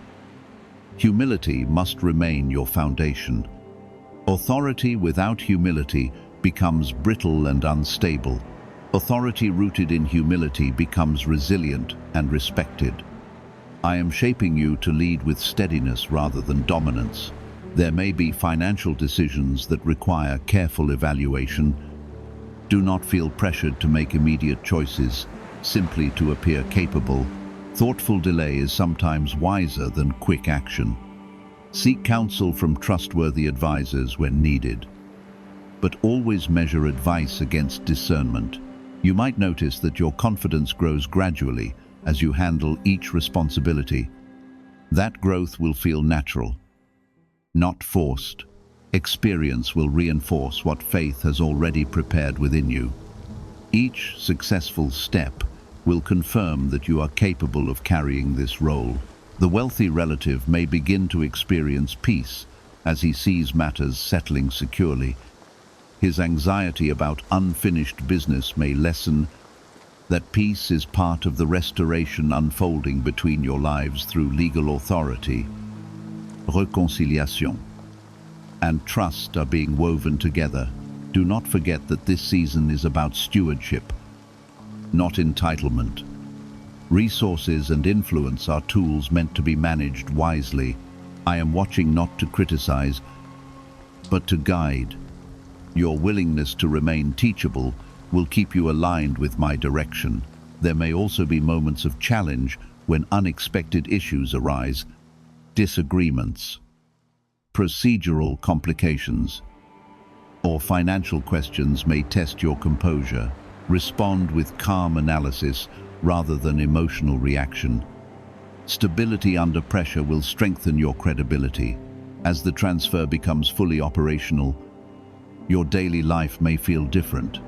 S1: Humility must remain your foundation. Authority without humility becomes brittle and unstable. Authority rooted in humility becomes resilient and respected. I am shaping you to lead with steadiness rather than dominance. There may be financial decisions that require careful evaluation. Do not feel pressured to make immediate choices simply to appear capable. Thoughtful delay is sometimes wiser than quick action. Seek counsel from trustworthy advisors when needed, but always measure advice against discernment. You might notice that your confidence grows gradually as you handle each responsibility. That growth will feel natural, not forced. Experience will reinforce what faith has already prepared within you. Each successful step will confirm that you are capable of carrying this role. The wealthy relative may begin to experience peace as he sees matters settling securely. His anxiety about unfinished business may lessen. That peace is part of the restoration unfolding between your lives through legal authority, réconciliation, and trust are being woven together. Do not forget that this season is about stewardship, not entitlement. Resources and influence are tools meant to be managed wisely. I am watching not to criticize, but to guide. Your willingness to remain teachable will keep you aligned with my direction. There may also be moments of challenge when unexpected issues arise, disagreements, procedural complications, or financial questions may test your composure. Respond with calm analysis rather than emotional reaction. Stability under pressure will strengthen your credibility. As the transfer becomes fully operational, your daily life may feel different.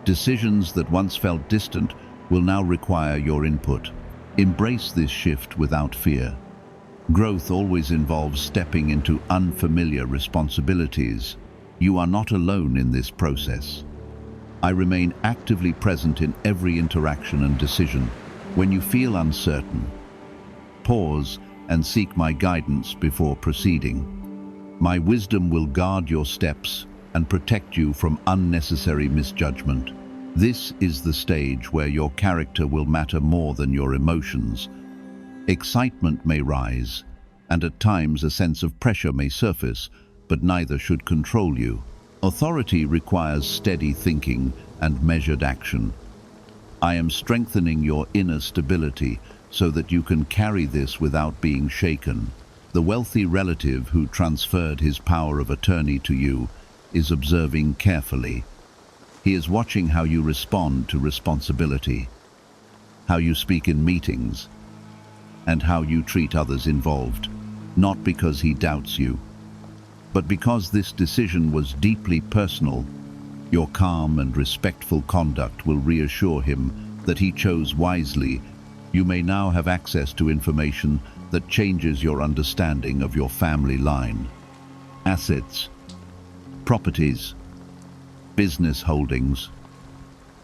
S1: Decisions that once felt distant will now require your input. Embrace this shift without fear. Growth always involves stepping into unfamiliar responsibilities. You are not alone in this process. I remain actively present in every interaction and decision. When you feel uncertain, pause and seek my guidance before proceeding. My wisdom will guard your steps and protect you from unnecessary misjudgment. This is the stage where your character will matter more than your emotions. Excitement may rise, and at times a sense of pressure may surface, but neither should control you. Authority requires steady thinking and measured action. I am strengthening your inner stability so that you can carry this without being shaken. The wealthy relative who transferred his power of attorney to you is observing carefully. He is watching how you respond to responsibility, how you speak in meetings, and how you treat others involved, not because he doubts you, but because this decision was deeply personal. Your calm and respectful conduct will reassure him that he chose wisely. You may now have access to information that changes your understanding of your family line. Assets, properties, business holdings,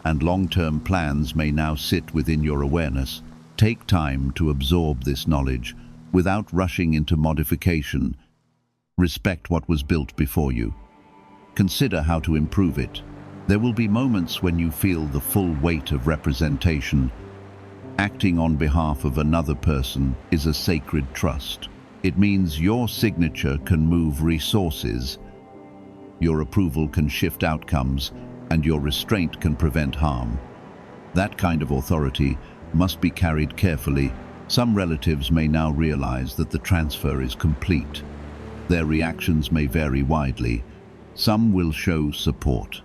S1: and long-term plans may now sit within your awareness. Take time to absorb this knowledge without rushing into modification. Respect what was built before you. Consider how to improve it. There will be moments when you feel the full weight of representation. Acting on behalf of another person is a sacred trust. It means your signature can move resources, your approval can shift outcomes, and your restraint can prevent harm. That kind of authority must be carried carefully. Some relatives may now realize that the transfer is complete. Their reactions may vary widely. Some will show support.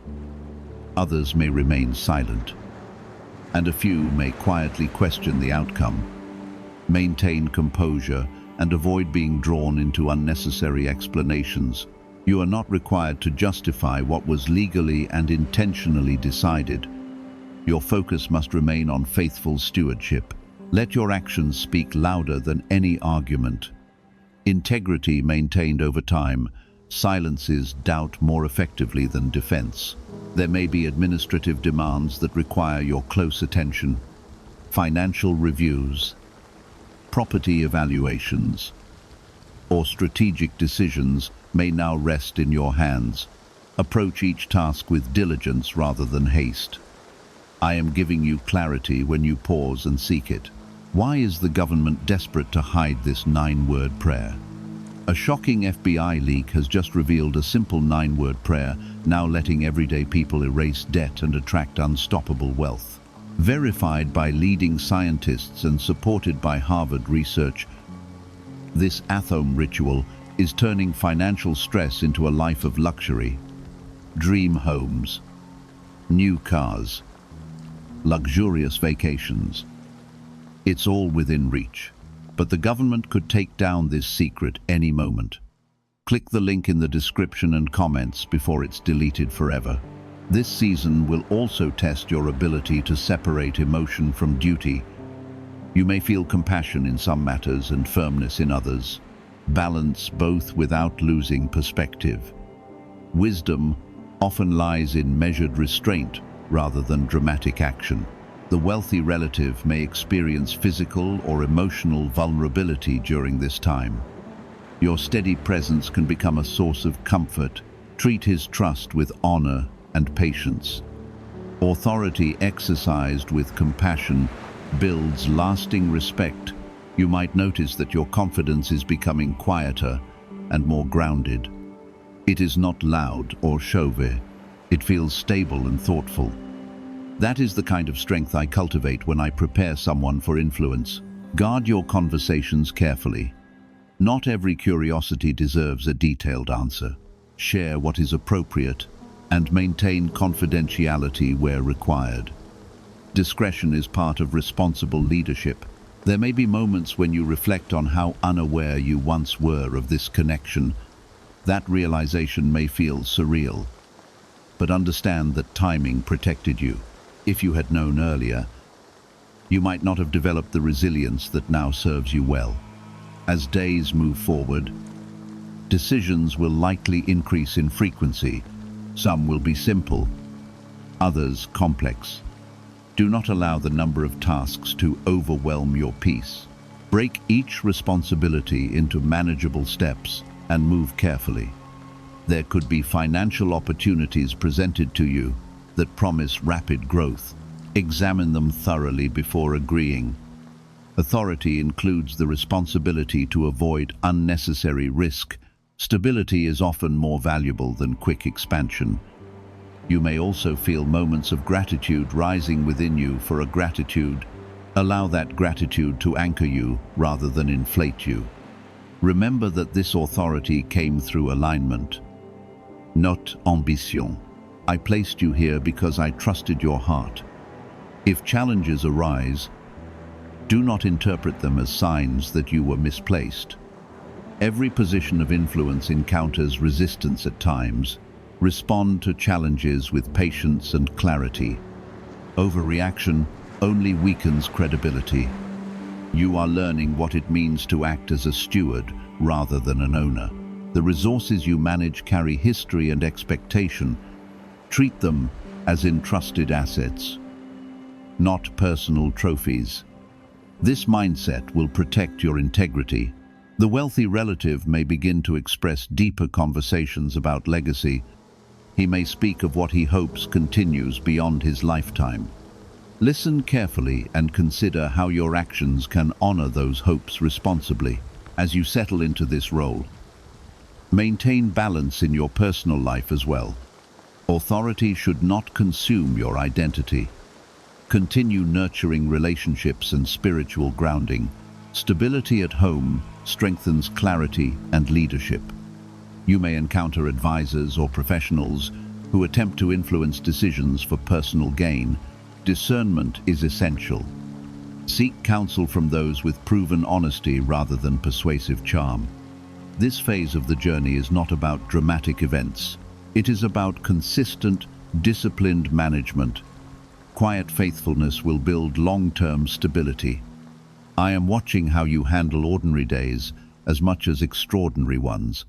S1: Others may remain silent. And a few may quietly question the outcome. Maintain composure and avoid being drawn into unnecessary explanations. You are not required to justify what was legally and intentionally decided. Your focus must remain on faithful stewardship. Let your actions speak louder than any argument. Integrity maintained over time silences doubt more effectively than defense. There may be administrative demands that require your close attention. Financial reviews, property evaluations, or strategic decisions may now rest in your hands. Approach each task with diligence rather than haste. I am giving you clarity when you pause and seek it. Why is the government desperate to hide this 9-word prayer? A shocking FBI leak has just revealed a simple 9-word prayer, now letting everyday people erase debt and attract unstoppable wealth. Verified by leading scientists and supported by Harvard research, this Athome ritual is turning financial stress into a life of luxury. Dream homes, new cars, luxurious vacations. It's all within reach. But the government could take down this secret any moment. Click the link in the description and comments before it's deleted forever. This season will also test your ability to separate emotion from duty. You may feel compassion in some matters and firmness in others. Balance both without losing perspective. Wisdom often lies in measured restraint rather than dramatic action. The wealthy relative may experience physical or emotional vulnerability during this time. Your steady presence can become a source of comfort. Treat his trust with honor and patience. Authority exercised with compassion builds lasting respect. You might notice that your confidence is becoming quieter and more grounded. It is not loud or showy. It feels stable and thoughtful. That is the kind of strength I cultivate when I prepare someone for influence. Guard your conversations carefully. Not every curiosity deserves a detailed answer. Share what is appropriate and maintain confidentiality where required. Discretion is part of responsible leadership. There may be moments when you reflect on how unaware you once were of this connection. That realization may feel surreal, but understand that timing protected you. If you had known earlier, you might not have developed the resilience that now serves you well. As days move forward, decisions will likely increase in frequency. Some will be simple, others complex. Do not allow the number of tasks to overwhelm your peace. Break each responsibility into manageable steps and move carefully. There could be financial opportunities presented to you that promise rapid growth. Examine them thoroughly before agreeing. Authority includes the responsibility to avoid unnecessary risk. Stability is often more valuable than quick expansion. You may also feel moments of gratitude rising within you for a gratitude. Allow that gratitude to anchor you rather than inflate you. Remember that this authority came through alignment, not ambition. I placed you here because I trusted your heart. If challenges arise, do not interpret them as signs that you were misplaced. Every position of influence encounters resistance at times. Respond to challenges with patience and clarity. Overreaction only weakens credibility. You are learning what it means to act as a steward rather than an owner. The resources you manage carry history and expectation. Treat them as entrusted assets, not personal trophies. This mindset will protect your integrity. The wealthy relative may begin to express deeper conversations about legacy. He may speak of what he hopes continues beyond his lifetime. Listen carefully and consider how your actions can honor those hopes responsibly. As you settle into this role, maintain balance in your personal life as well. Authority should not consume your identity. Continue nurturing relationships and spiritual grounding. Stability at home strengthens clarity and leadership. You may encounter advisors or professionals who attempt to influence decisions for personal gain. Discernment is essential. Seek counsel from those with proven honesty rather than persuasive charm. This phase of the journey is not about dramatic events. It is about consistent, disciplined management. Quiet faithfulness will build long-term stability. I am watching how you handle ordinary days as much as extraordinary ones.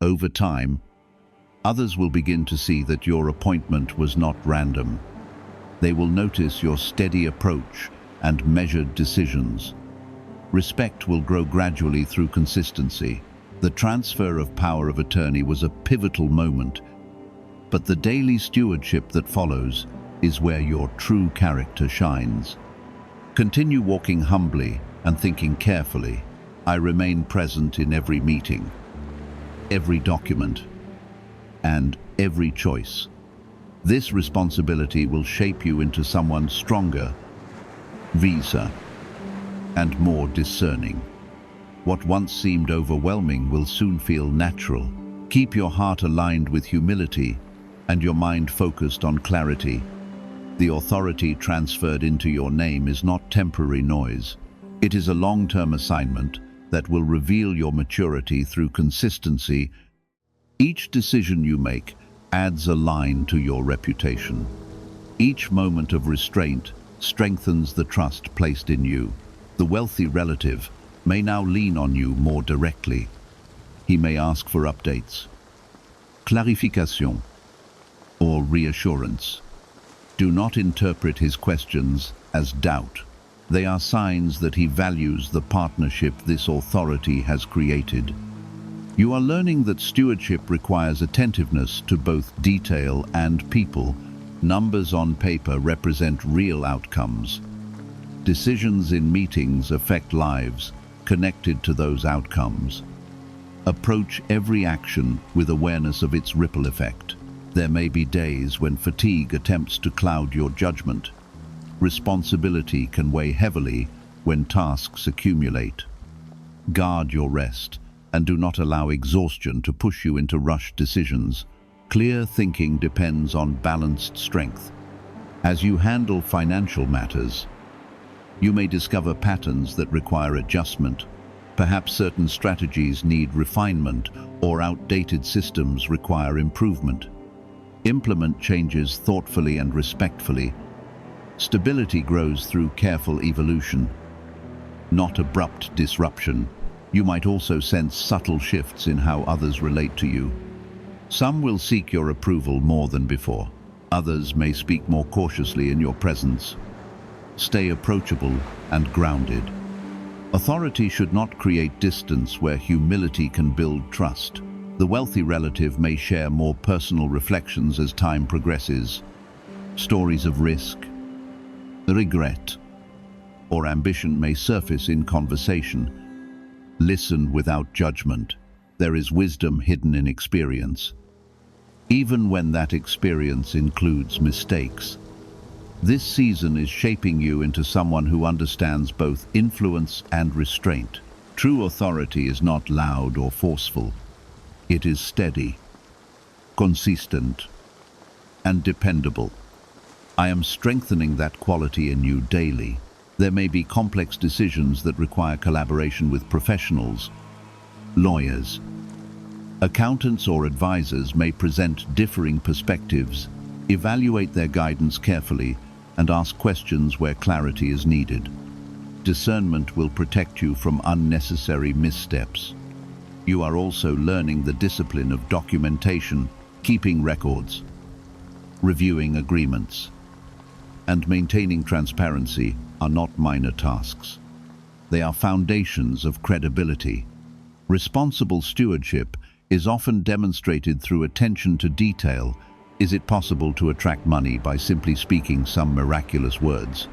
S1: Over time, others will begin to see that your appointment was not random. They will notice your steady approach and measured decisions. Respect will grow gradually through consistency. The transfer of power of attorney was a pivotal moment, but the daily stewardship that follows is where your true character shines. Continue walking humbly and thinking carefully. I remain present in every meeting, every document, and every choice. This responsibility will shape you into someone stronger, wiser, and more discerning. What once seemed overwhelming will soon feel natural. Keep your heart aligned with humility and your mind focused on clarity. The authority transferred into your name is not temporary noise. It is a long-term assignment that will reveal your maturity through consistency. Each decision you make adds a line to your reputation. Each moment of restraint strengthens the trust placed in you. The wealthy relative may now lean on you more directly. He may ask for updates, clarification, or reassurance. Do not interpret his questions as doubt. They are signs that he values the partnership this authority has created. You are learning that stewardship requires attentiveness to both detail and people. Numbers on paper represent real outcomes. Decisions in meetings affect lives connected to those outcomes. Approach every action with awareness of its ripple effect. There may be days when fatigue attempts to cloud your judgment. Responsibility can weigh heavily when tasks accumulate. Guard your rest and do not allow exhaustion to push you into rushed decisions. Clear thinking depends on balanced strength. As you handle financial matters, you may discover patterns that require adjustment. Perhaps certain strategies need refinement or outdated systems require improvement. Implement changes thoughtfully and respectfully. Stability grows through careful evolution, not abrupt disruption. You might also sense subtle shifts in how others relate to you. Some will seek your approval more than before. Others may speak more cautiously in your presence. Stay approachable and grounded. Authority should not create distance where humility can build trust. The wealthy relative may share more personal reflections as time progresses. Stories of risk, regret, or ambition may surface in conversation. Listen without judgment. There is wisdom hidden in experience, even when that experience includes mistakes. This season is shaping you into someone who understands both influence and restraint. True authority is not loud or forceful. It is steady, consistent, and dependable. I am strengthening that quality in you daily. There may be complex decisions that require collaboration with professionals. Lawyers, accountants, or advisors may present differing perspectives. Evaluate their guidance carefully and ask questions where clarity is needed. Discernment will protect you from unnecessary missteps. You are also learning the discipline of documentation, keeping records, reviewing agreements, and maintaining transparency are not minor tasks. They are foundations of credibility. Responsible stewardship is often demonstrated through attention to detail. Is it possible to attract money by simply speaking some miraculous words?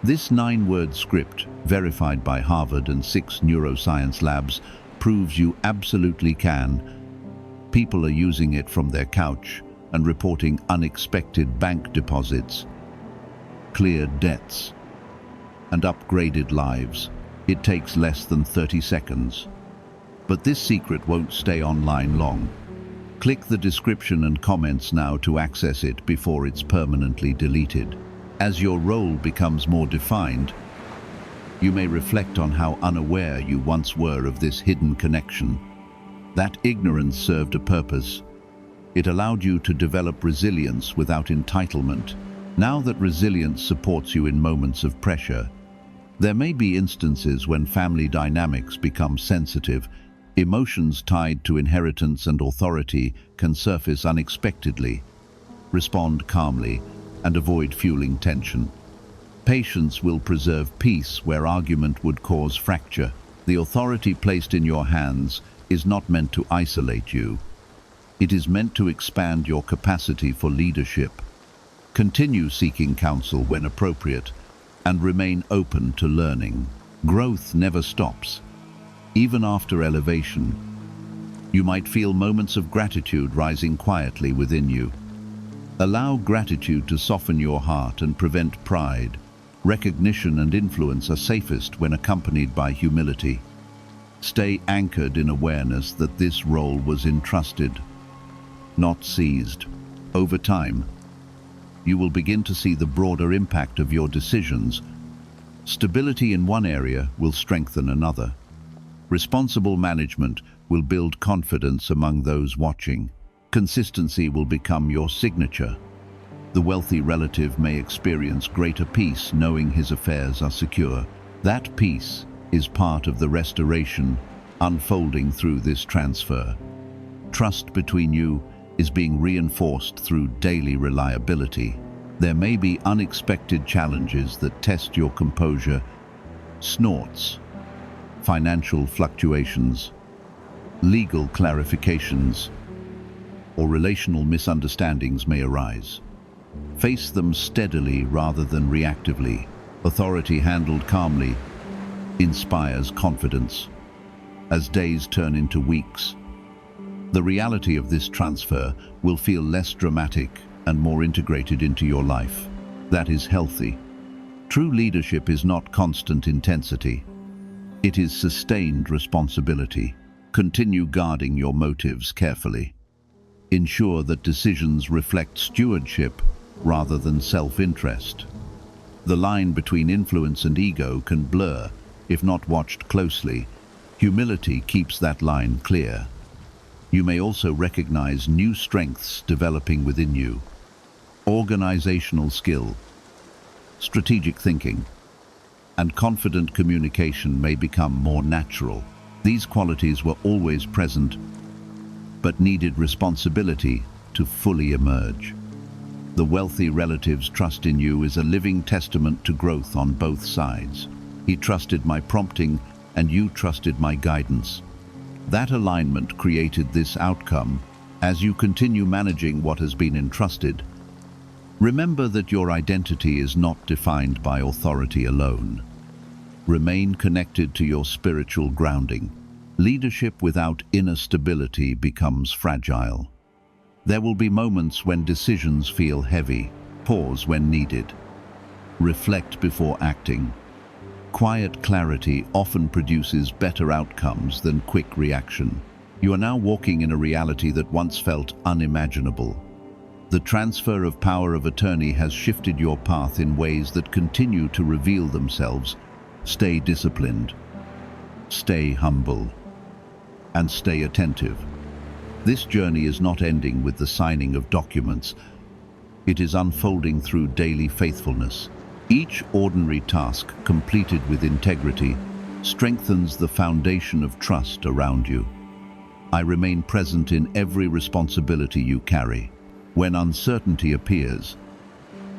S1: This 9-word script, verified by Harvard and 6 neuroscience labs, proves you absolutely can. People are using it from their couch and reporting unexpected bank deposits, cleared debts, and upgraded lives. It takes less than 30 seconds. But this secret won't stay online long. Click the description and comments now to access it before it's permanently deleted. As your role becomes more defined, you may reflect on how unaware you once were of this hidden connection. That ignorance served a purpose. It allowed you to develop resilience without entitlement. Now that resilience supports you in moments of pressure, there may be instances when family dynamics become sensitive. Emotions tied to inheritance and authority can surface unexpectedly. Respond calmly and avoid fueling tension. Patience will preserve peace where argument would cause fracture. The authority placed in your hands is not meant to isolate you. It is meant to expand your capacity for leadership. Continue seeking counsel when appropriate and remain open to learning. Growth never stops. Even after elevation, you might feel moments of gratitude rising quietly within you. Allow gratitude to soften your heart and prevent pride. Recognition and influence are safest when accompanied by humility. Stay anchored in awareness that this role was entrusted, not seized. Over time, you will begin to see the broader impact of your decisions. Stability in one area will strengthen another. Responsible management will build confidence among those watching. Consistency will become your signature. The wealthy relative may experience greater peace knowing his affairs are secure. That peace is part of the restoration unfolding through this transfer. Trust between you is being reinforced through daily reliability. There may be unexpected challenges that test your composure. Snorts, financial fluctuations, legal clarifications, or relational misunderstandings may arise. Face them steadily rather than reactively. Authority handled calmly inspires confidence. As days turn into weeks, the reality of this transfer will feel less dramatic and more integrated into your life. That is healthy. True leadership is not constant intensity. It is sustained responsibility. Continue guarding your motives carefully. Ensure that decisions reflect stewardship rather than self-interest. The line between influence and ego can blur if not watched closely. Humility keeps that line clear. You may also recognize new strengths developing within you. Organizational skill, strategic thinking, and confident communication may become more natural. These qualities were always present, but needed responsibility to fully emerge. The wealthy relative's trust in you is a living testament to growth on both sides. He trusted my prompting, and you trusted my guidance. That alignment created this outcome. As you continue managing what has been entrusted, remember that your identity is not defined by authority alone. Remain connected to your spiritual grounding. Leadership without inner stability becomes fragile. There will be moments when decisions feel heavy. Pause when needed. Reflect before acting. Quiet clarity often produces better outcomes than quick reaction. You are now walking in a reality that once felt unimaginable. The transfer of power of attorney has shifted your path in ways that continue to reveal themselves. Stay disciplined, stay humble, and stay attentive. This journey is not ending with the signing of documents. It is unfolding through daily faithfulness. Each ordinary task completed with integrity strengthens the foundation of trust around you. I remain present in every responsibility you carry. When uncertainty appears,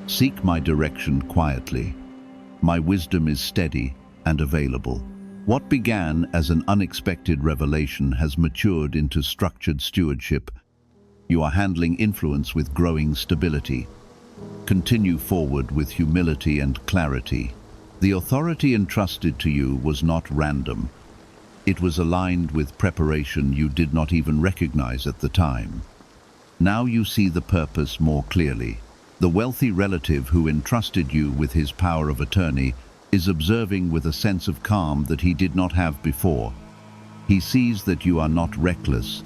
S1: seek my direction quietly. My wisdom is steady and available. What began as an unexpected revelation has matured into structured stewardship. You are handling influence with growing stability. Continue forward with humility and clarity. The authority entrusted to you was not random. It was aligned with preparation you did not even recognize at the time. Now you see the purpose more clearly. The wealthy relative who entrusted you with his power of attorney is observing with a sense of calm that he did not have before. He sees that you are not reckless.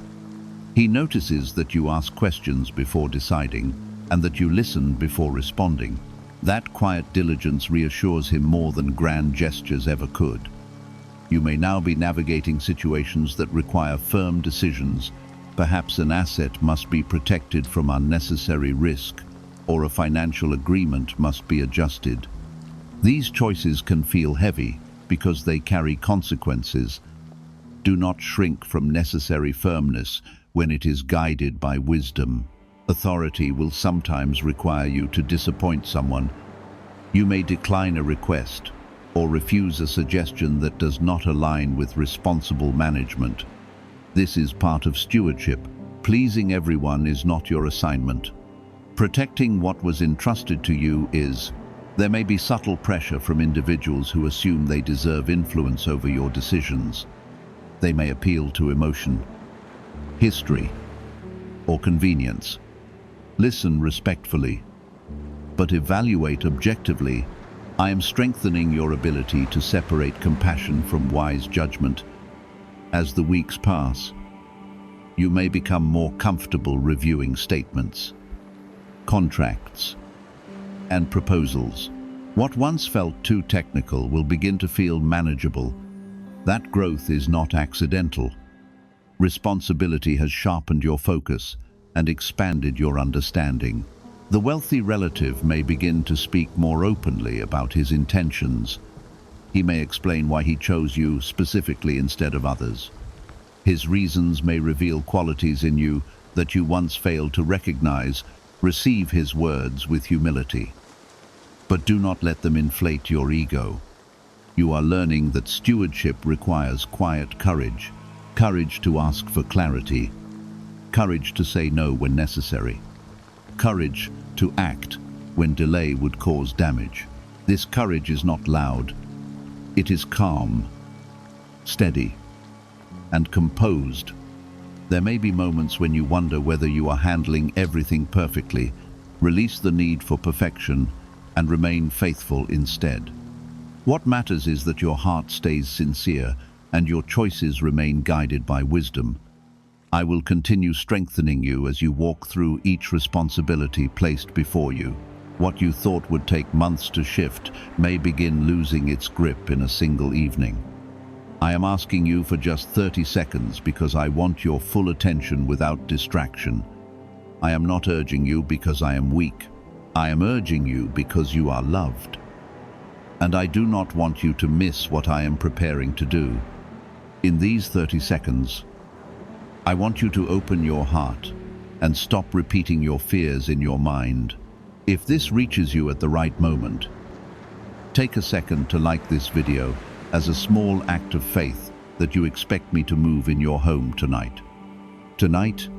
S1: He notices that you ask questions before deciding, and that you listen before responding. That quiet diligence reassures him more than grand gestures ever could. You may now be navigating situations that require firm decisions. Perhaps an asset must be protected from unnecessary risk, or a financial agreement must be adjusted. These choices can feel heavy because they carry consequences. Do not shrink from necessary firmness when it is guided by wisdom. Authority will sometimes require you to disappoint someone. You may decline a request or refuse a suggestion that does not align with responsible management. This is part of stewardship. Pleasing everyone is not your assignment. Protecting what was entrusted to you is. There may be subtle pressure from individuals who assume they deserve influence over your decisions. They may appeal to emotion, history, or convenience. Listen respectfully, but evaluate objectively. I am strengthening your ability to separate compassion from wise judgment. As the weeks pass, you may become more comfortable reviewing statements, contracts, and proposals. What once felt too technical will begin to feel manageable. That growth is not accidental. Responsibility has sharpened your focus and expanded your understanding. The wealthy relative may begin to speak more openly about his intentions. He may explain why he chose you specifically instead of others. His reasons may reveal qualities in you that you once failed to recognize. Receive his words with humility. But do not let them inflate your ego. You are learning that stewardship requires quiet courage. Courage to ask for clarity. Courage to say no when necessary. Courage to act when delay would cause damage. This courage is not loud. It is calm, steady, and composed. There may be moments when you wonder whether you are handling everything perfectly. Release the need for perfection and remain faithful instead. What matters is that your heart stays sincere and your choices remain guided by wisdom. I will continue strengthening you as you walk through each responsibility placed before you. What you thought would take months to shift may begin losing its grip in a single evening. I am asking you for just 30 seconds because I want your full attention without distraction. I am not urging you because I am weak. I am urging you because you are loved. And I do not want you to miss what I am preparing to do. In these 30 seconds, I want you to open your heart and stop repeating your fears in your mind. If this reaches you at the right moment, take a second to like this video as a small act of faith that you expect me to move in your home tonight. Tonight,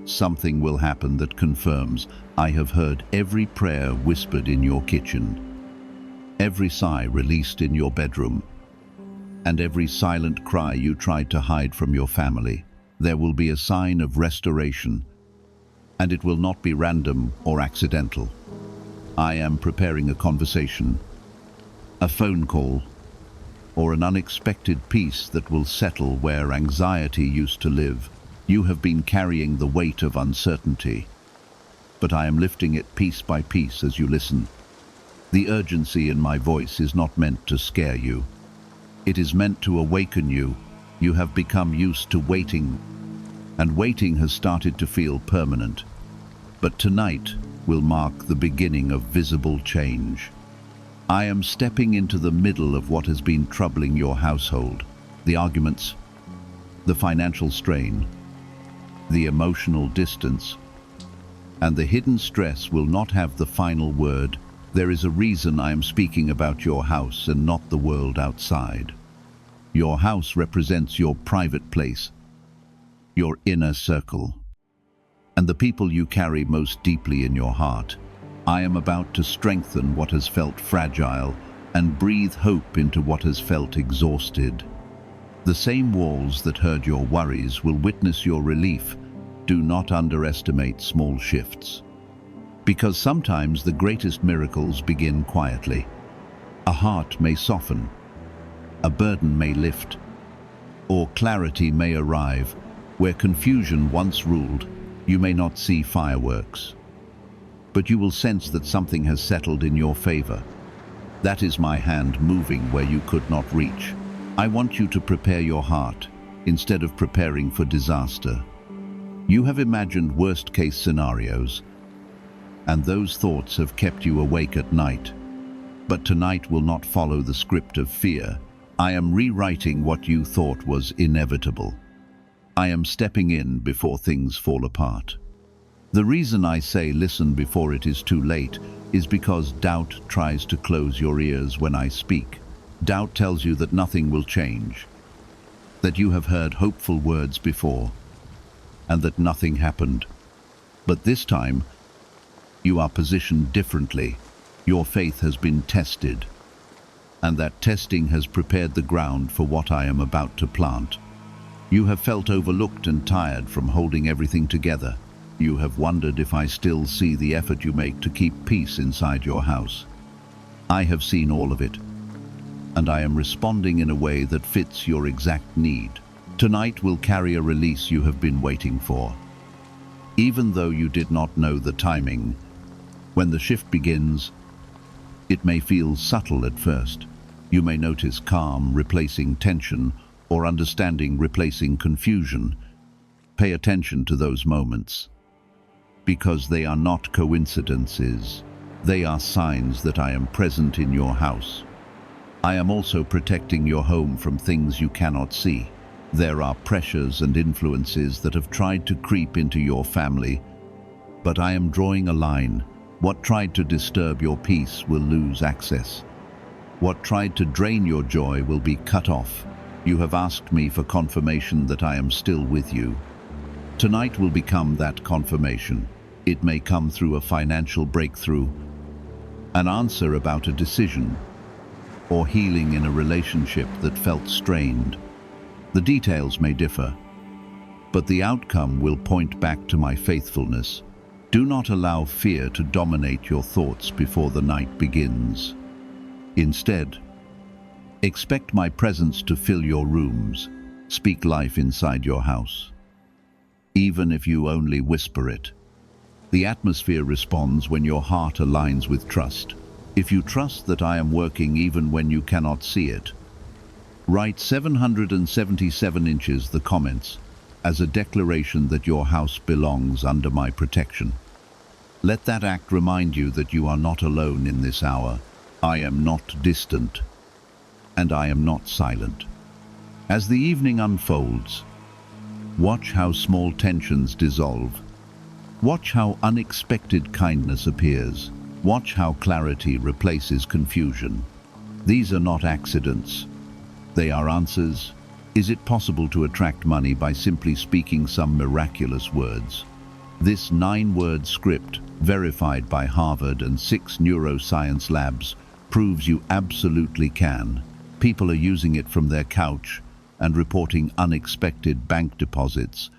S1: something will happen that confirms I have heard every prayer whispered in your kitchen, every sigh released in your bedroom, and every silent cry you tried to hide from your family. There will be a sign of restoration, and it will not be random or accidental. I am preparing a conversation, a phone call, or an unexpected peace that will settle where anxiety used to live. You have been carrying the weight of uncertainty, but I am lifting it piece by piece as you listen. The urgency in my voice is not meant to scare you. It is meant to awaken you. You have become used to waiting, and waiting has started to feel permanent. But tonight will mark the beginning of visible change. I am stepping into the middle of what has been troubling your household. The arguments, the financial strain, the emotional distance, and the hidden stress will not have the final word. There is a reason I am speaking about your house and not the world outside. Your house represents your private place, your inner circle, and the people you carry most deeply in your heart. I am about to strengthen what has felt fragile and breathe hope into what has felt exhausted. The same walls that heard your worries will witness your relief. Do not underestimate small shifts, because sometimes the greatest miracles begin quietly. A heart may soften, a burden may lift, or clarity may arrive. Where confusion once ruled, you may not see fireworks, but you will sense that something has settled in your favor. That is my hand moving where you could not reach. I want you to prepare your heart instead of preparing for disaster. You have imagined worst-case scenarios, and those thoughts have kept you awake at night. But tonight will not follow the script of fear. I am rewriting what you thought was inevitable. I am stepping in before things fall apart. The reason I say listen before it is too late is because doubt tries to close your ears when I speak. Doubt tells you that nothing will change, that you have heard hopeful words before, and that nothing happened. But this time, you are positioned differently. Your faith has been tested, and that testing has prepared the ground for what I am about to plant. You have felt overlooked and tired from holding everything together. You have wondered if I still see the effort you make to keep peace inside your house. I have seen all of it, and I am responding in a way that fits your exact need. Tonight will carry a release you have been waiting for. Even though you did not know the timing, when the shift begins, it may feel subtle at first. You may notice calm replacing tension or understanding replacing confusion. Pay attention to those moments, because they are not coincidences. They are signs that I am present in your house. I am also protecting your home from things you cannot see. There are pressures and influences that have tried to creep into your family, but I am drawing a line. What tried to disturb your peace will lose access. What tried to drain your joy will be cut off. You have asked me for confirmation that I am still with you. Tonight will become that confirmation. It may come through a financial breakthrough, an answer about a decision, or healing in a relationship that felt strained. The details may differ, but the outcome will point back to my faithfulness. Do not allow fear to dominate your thoughts before the night begins. Instead, expect my presence to fill your rooms. Speak life inside your house, even if you only whisper it. The atmosphere responds when your heart aligns with trust. If you trust that I am working even when you cannot see it, write 777 inches the comments as a declaration that your house belongs under my protection. Let that act remind you that you are not alone in this hour. I am not distant, and I am not silent. As the evening unfolds, watch how small tensions dissolve. Watch how unexpected kindness appears. Watch how clarity replaces confusion. These are not accidents. They are answers. Is it possible to attract money by simply speaking some miraculous words? This 9-word script, verified by Harvard and 6 neuroscience labs, proves you absolutely can. People are using it from their couch and reporting unexpected bank deposits,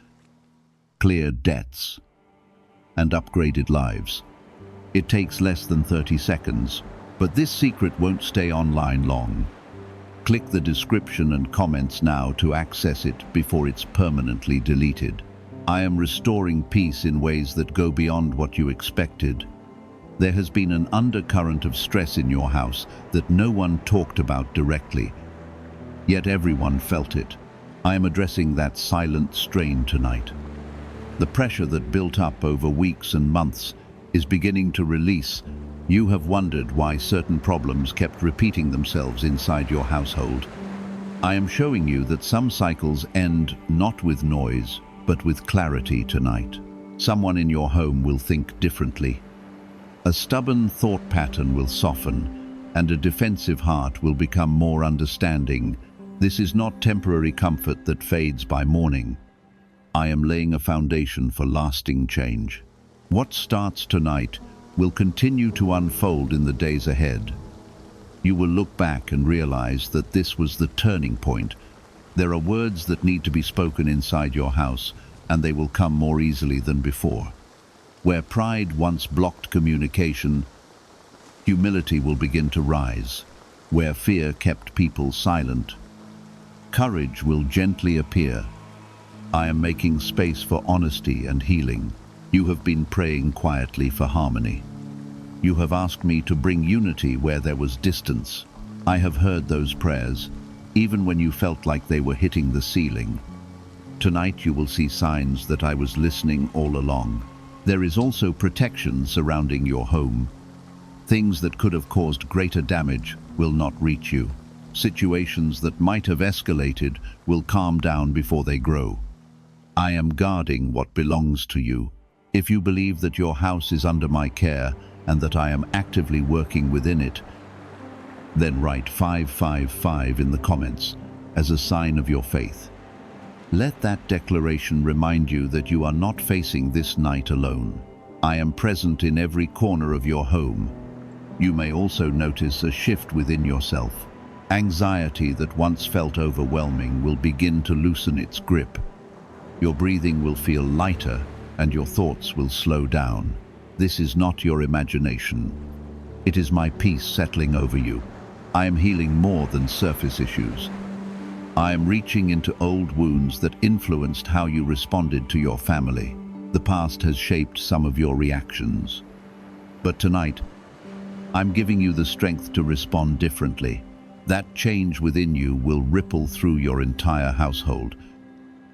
S1: cleared debts, and upgraded lives. It takes less than 30 seconds, but this secret won't stay online long. Click the description and comments now to access it before it's permanently deleted. I am restoring peace in ways that go beyond what you expected. There has been an undercurrent of stress in your house that no one talked about directly, yet everyone felt it. I am addressing that silent strain tonight. The pressure that built up over weeks and months is beginning to release. You have wondered why certain problems kept repeating themselves inside your household. I am showing you that some cycles end not with noise, but with clarity tonight. Someone in your home will think differently. A stubborn thought pattern will soften, and a defensive heart will become more understanding. This is not temporary comfort that fades by morning. I am laying a foundation for lasting change. What starts tonight will continue to unfold in the days ahead. You will look back and realize that this was the turning point. There are words that need to be spoken inside your house, and they will come more easily than before. Where pride once blocked communication, humility will begin to rise. Where fear kept people silent, courage will gently appear. I am making space for honesty and healing. You have been praying quietly for harmony. You have asked me to bring unity where there was distance. I have heard those prayers, even when you felt like they were hitting the ceiling. Tonight you will see signs that I was listening all along. There is also protection surrounding your home. Things that could have caused greater damage will not reach you. Situations that might have escalated will calm down before they grow. I am guarding what belongs to you. If you believe that your house is under my care and that I am actively working within it, then write 555 in the comments as a sign of your faith. Let that declaration remind you that you are not facing this night alone. I am present in every corner of your home. You may also notice a shift within yourself. Anxiety that once felt overwhelming will begin to loosen its grip. Your breathing will feel lighter and your thoughts will slow down. This is not your imagination. It is my peace settling over you. I am healing more than surface issues. I am reaching into old wounds that influenced how you responded to your family. The past has shaped some of your reactions. But tonight, I'm giving you the strength to respond differently. That change within you will ripple through your entire household.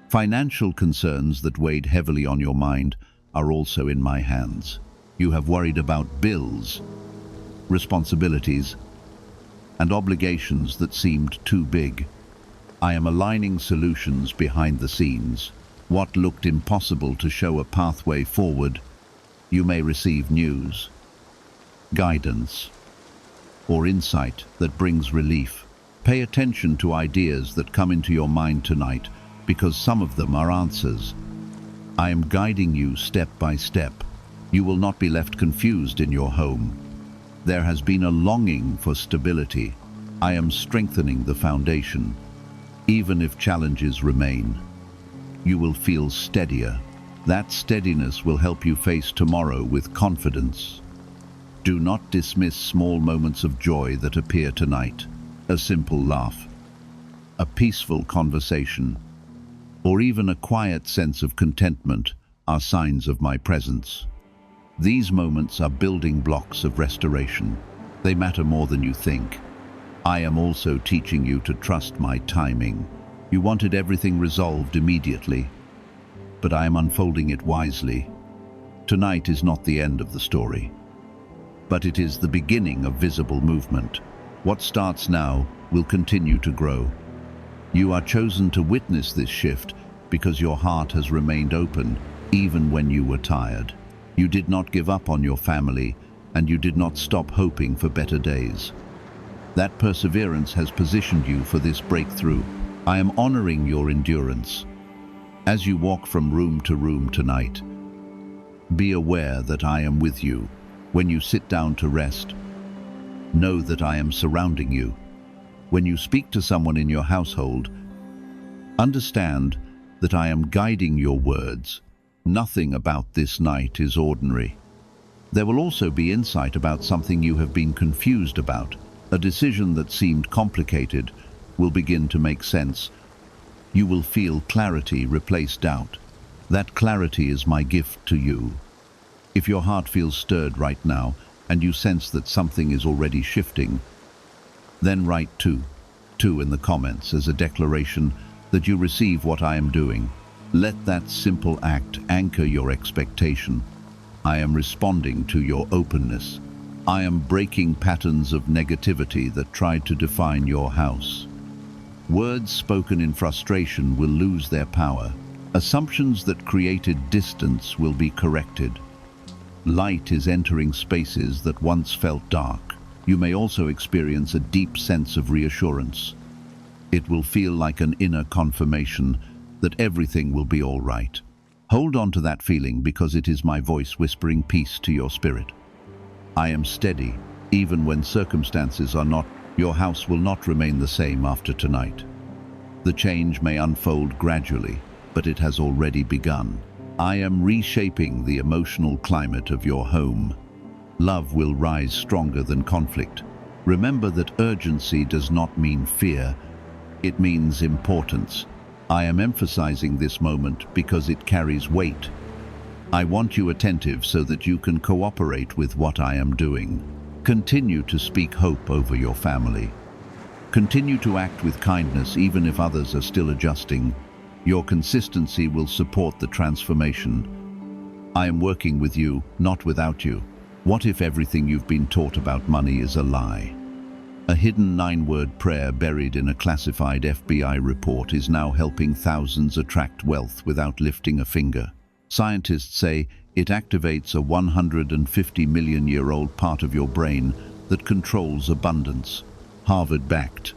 S1: Financial concerns that weighed heavily on your mind are also in my hands. You have worried about bills, responsibilities, and obligations that seemed too big. I am aligning solutions behind the scenes. What looked impossible to show a pathway forward, you may receive news, guidance, or insight that brings relief. Pay attention to ideas that come into your mind tonight, because some of them are answers. I am guiding you step by step. You will not be left confused in your home. There has been a longing for stability. I am strengthening the foundation. Even if challenges remain, you will feel steadier. That steadiness will help you face tomorrow with confidence. Do not dismiss small moments of joy that appear tonight. A simple laugh, a peaceful conversation, or even a quiet sense of contentment are signs of my presence. These moments are building blocks of restoration. They matter more than you think. I am also teaching you to trust my timing. You wanted everything resolved immediately, but I am unfolding it wisely. Tonight is not the end of the story, but it is the beginning of visible movement. What starts now will continue to grow. You are chosen to witness this shift because your heart has remained open even when you were tired. You did not give up on your family, and you did not stop hoping for better days. That perseverance has positioned you for this breakthrough. I am honoring your endurance. As you walk from room to room tonight, be aware that I am with you. When you sit down to rest, know that I am surrounding you. When you speak to someone in your household, understand that I am guiding your words. Nothing about this night is ordinary. There will also be insight about something you have been confused about. A decision that seemed complicated will begin to make sense. You will feel clarity replace doubt. That clarity is my gift to you. If your heart feels stirred right now and you sense that something is already shifting, then write 2 in the comments as a declaration that you receive what I am doing. Let that simple act anchor your expectation. I am responding to your openness. I am breaking patterns of negativity that tried to define your house. Words spoken in frustration will lose their power. Assumptions that created distance will be corrected. Light is entering spaces that once felt dark. You may also experience a deep sense of reassurance. It will feel like an inner confirmation that everything will be all right. Hold on to that feeling because it is my voice whispering peace to your spirit. I am steady, even when circumstances are not. Your house will not remain the same after tonight. The change may unfold gradually, but it has already begun. I am reshaping the emotional climate of your home. Love will rise stronger than conflict. Remember that urgency does not mean fear, it means importance. I am emphasizing this moment because it carries weight. I want you attentive so that you can cooperate with what I am doing. Continue to speak hope over your family. Continue to act with kindness even if others are still adjusting. Your consistency will support the transformation. I am working with you, not without you. What if everything you've been taught about money is a lie? A hidden 9-word prayer buried in a classified FBI report is now helping thousands attract wealth without lifting a finger. Scientists say it activates a 150-million-year-old part of your brain that controls abundance. Harvard-backed,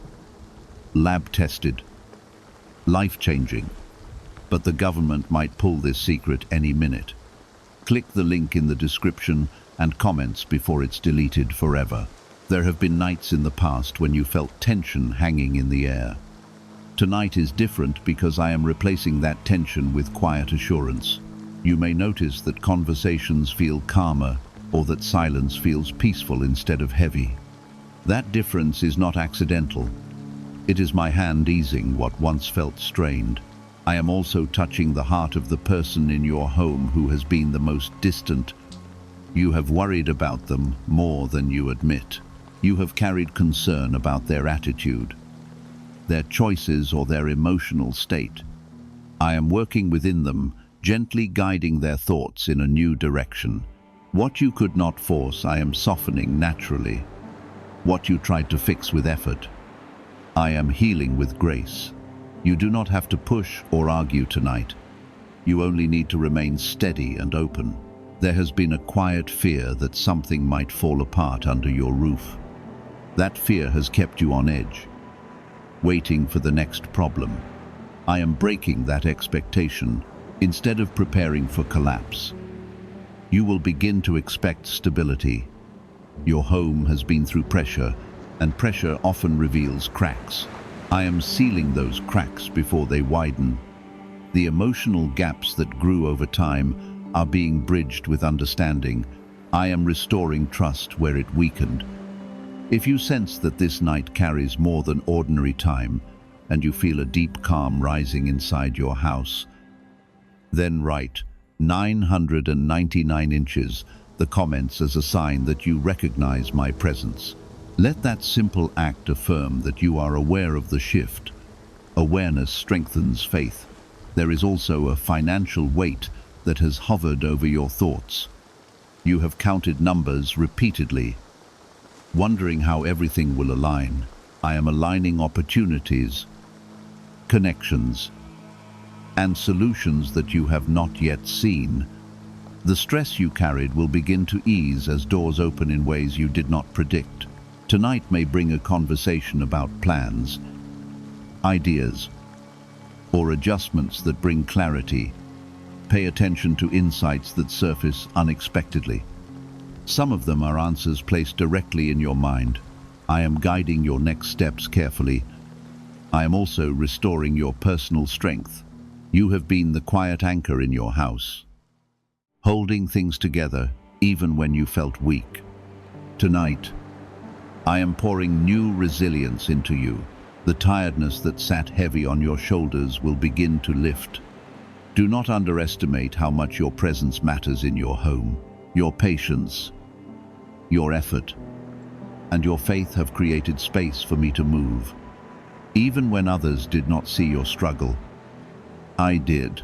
S1: lab-tested, life-changing. But the government might pull this secret any minute. Click the link in the description and comments before it's deleted forever. There have been nights in the past when you felt tension hanging in the air. Tonight is different because I am replacing that tension with quiet assurance. You may notice that conversations feel calmer or that silence feels peaceful instead of heavy. That difference is not accidental. It is my hand easing what once felt strained. I am also touching the heart of the person in your home who has been the most distant. You have worried about them more than you admit. You have carried concern about their attitude, their choices, or their emotional state. I am working within them, gently guiding their thoughts in a new direction. What you could not force, I am softening naturally. What you tried to fix with effort, I am healing with grace. You do not have to push or argue tonight. You only need to remain steady and open. There has been a quiet fear that something might fall apart under your roof. That fear has kept you on edge, waiting for the next problem. I am breaking that expectation instead of preparing for collapse. You will begin to expect stability. Your home has been through pressure, and pressure often reveals cracks. I am sealing those cracks before they widen. The emotional gaps that grew over time are being bridged with understanding. I am restoring trust where it weakened. If you sense that this night carries more than ordinary time, and you feel a deep calm rising inside your house, then write 999 inches, the comments, as a sign that you recognize my presence. Let that simple act affirm that you are aware of the shift. Awareness strengthens faith. There is also a financial weight that has hovered over your thoughts. You have counted numbers repeatedly, wondering how everything will align. I am aligning opportunities, connections, and solutions that you have not yet seen. The stress you carried will begin to ease as doors open in ways you did not predict. Tonight may bring a conversation about plans, ideas, or adjustments that bring clarity. Pay attention to insights that surface unexpectedly. Some of them are answers placed directly in your mind. I am guiding your next steps carefully. I am also restoring your personal strength. You have been the quiet anchor in your house, holding things together even when you felt weak. Tonight, I am pouring new resilience into you. The tiredness that sat heavy on your shoulders will begin to lift. Do not underestimate how much your presence matters in your home. Your patience, your effort, and your faith have created space for me to move. Even when others did not see your struggle, I did.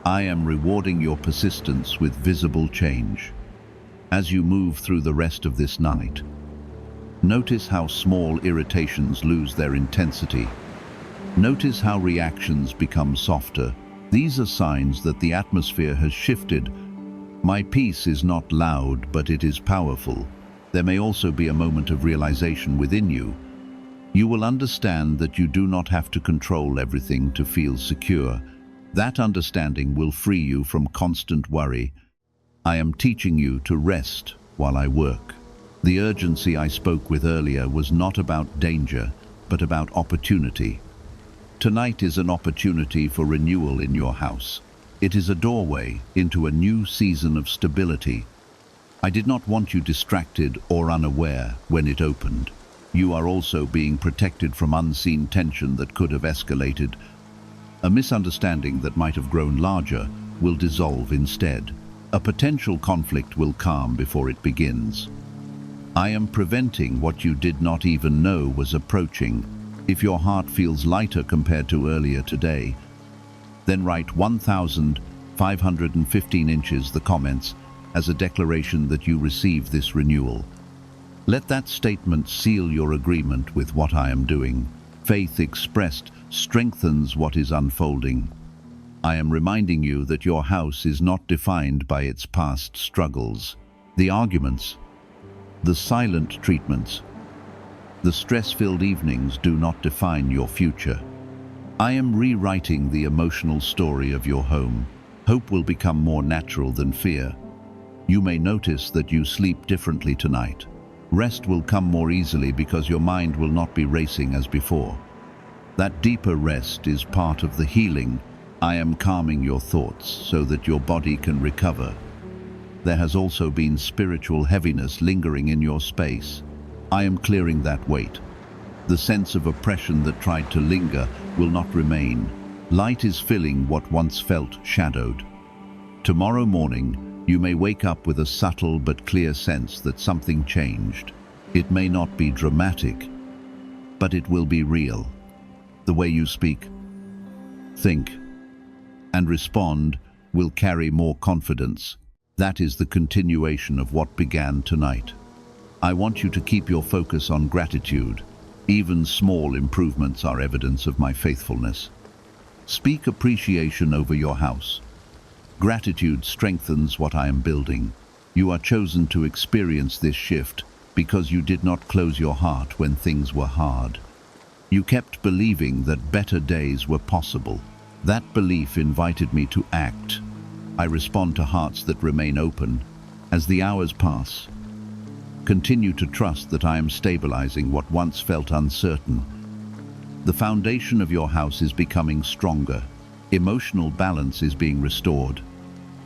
S1: I am rewarding your persistence with visible change. As you move through the rest of this night, notice how small irritations lose their intensity. Notice how reactions become softer. These are signs that the atmosphere has shifted. My peace is not loud, but it is powerful. There may also be a moment of realization within you. You will understand that you do not have to control everything to feel secure. That understanding will free you from constant worry. I am teaching you to rest while I work. The urgency I spoke with earlier was not about danger, but about opportunity. Tonight is an opportunity for renewal in your house. It is a doorway into a new season of stability. I did not want you distracted or unaware when it opened. You are also being protected from unseen tension that could have escalated. A misunderstanding that might have grown larger will dissolve instead. A potential conflict will calm before it begins. I am preventing what you did not even know was approaching. If your heart feels lighter compared to earlier today, then write 1,515 inches, the comments, as a declaration that you receive this renewal. Let that statement seal your agreement with what I am doing. Faith expressed strengthens what is unfolding. I am reminding you that your house is not defined by its past struggles. The arguments, the silent treatments, the stress-filled evenings do not define your future. I am rewriting the emotional story of your home. Hope will become more natural than fear. You may notice that you sleep differently tonight. Rest will come more easily because your mind will not be racing as before. That deeper rest is part of the healing. I am calming your thoughts so that your body can recover. There has also been spiritual heaviness lingering in your space. I am clearing that weight. The sense of oppression that tried to linger will not remain. Light is filling what once felt shadowed. Tomorrow morning, you may wake up with a subtle but clear sense that something changed. It may not be dramatic, but it will be real. The way you speak, think, and respond will carry more confidence. That is the continuation of what began tonight. I want you to keep your focus on gratitude. Even small improvements are evidence of my faithfulness. Speak appreciation over your house. Gratitude strengthens what I am building. You are chosen to experience this shift because you did not close your heart when things were hard. You kept believing that better days were possible. That belief invited me to act. I respond to hearts that remain open. As the hours pass, continue to trust that I am stabilizing what once felt uncertain. The foundation of your house is becoming stronger. Emotional balance is being restored.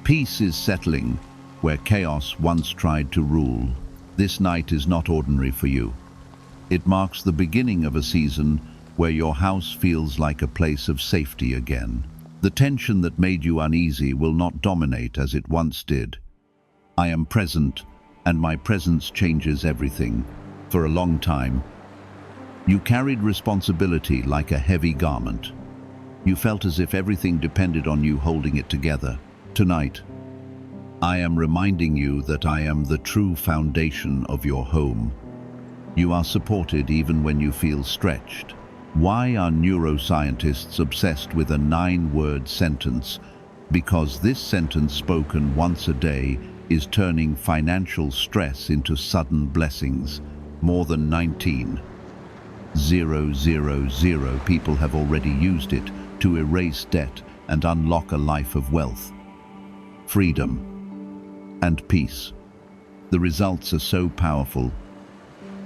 S1: Peace is settling where chaos once tried to rule. This night is not ordinary for you. It marks the beginning of a season where your house feels like a place of safety again. The tension that made you uneasy will not dominate as it once did. I am present, and my presence changes everything. For a long time, you carried responsibility like a heavy garment. You felt as if everything depended on you holding it together. Tonight, I am reminding you that I am the true foundation of your home. You are supported even when you feel stretched. Why are neuroscientists obsessed with a 9-word sentence? Because this sentence spoken once a day is turning financial stress into sudden blessings. More than 19,000 people have already used it to erase debt and unlock a life of wealth, freedom, and peace. The results are so powerful,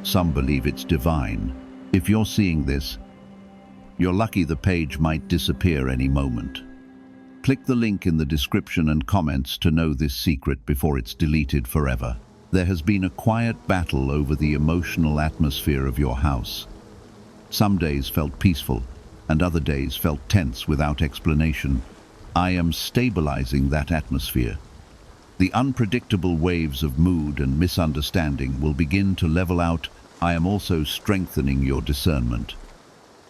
S1: some believe it's divine. If you're seeing this, you're lucky the page might disappear any moment. Click the link in the description and comments to know this secret before it's deleted forever. There has been a quiet battle over the emotional atmosphere of your house. Some days felt peaceful, and other days felt tense without explanation. I am stabilizing that atmosphere. The unpredictable waves of mood and misunderstanding will begin to level out. I am also strengthening your discernment.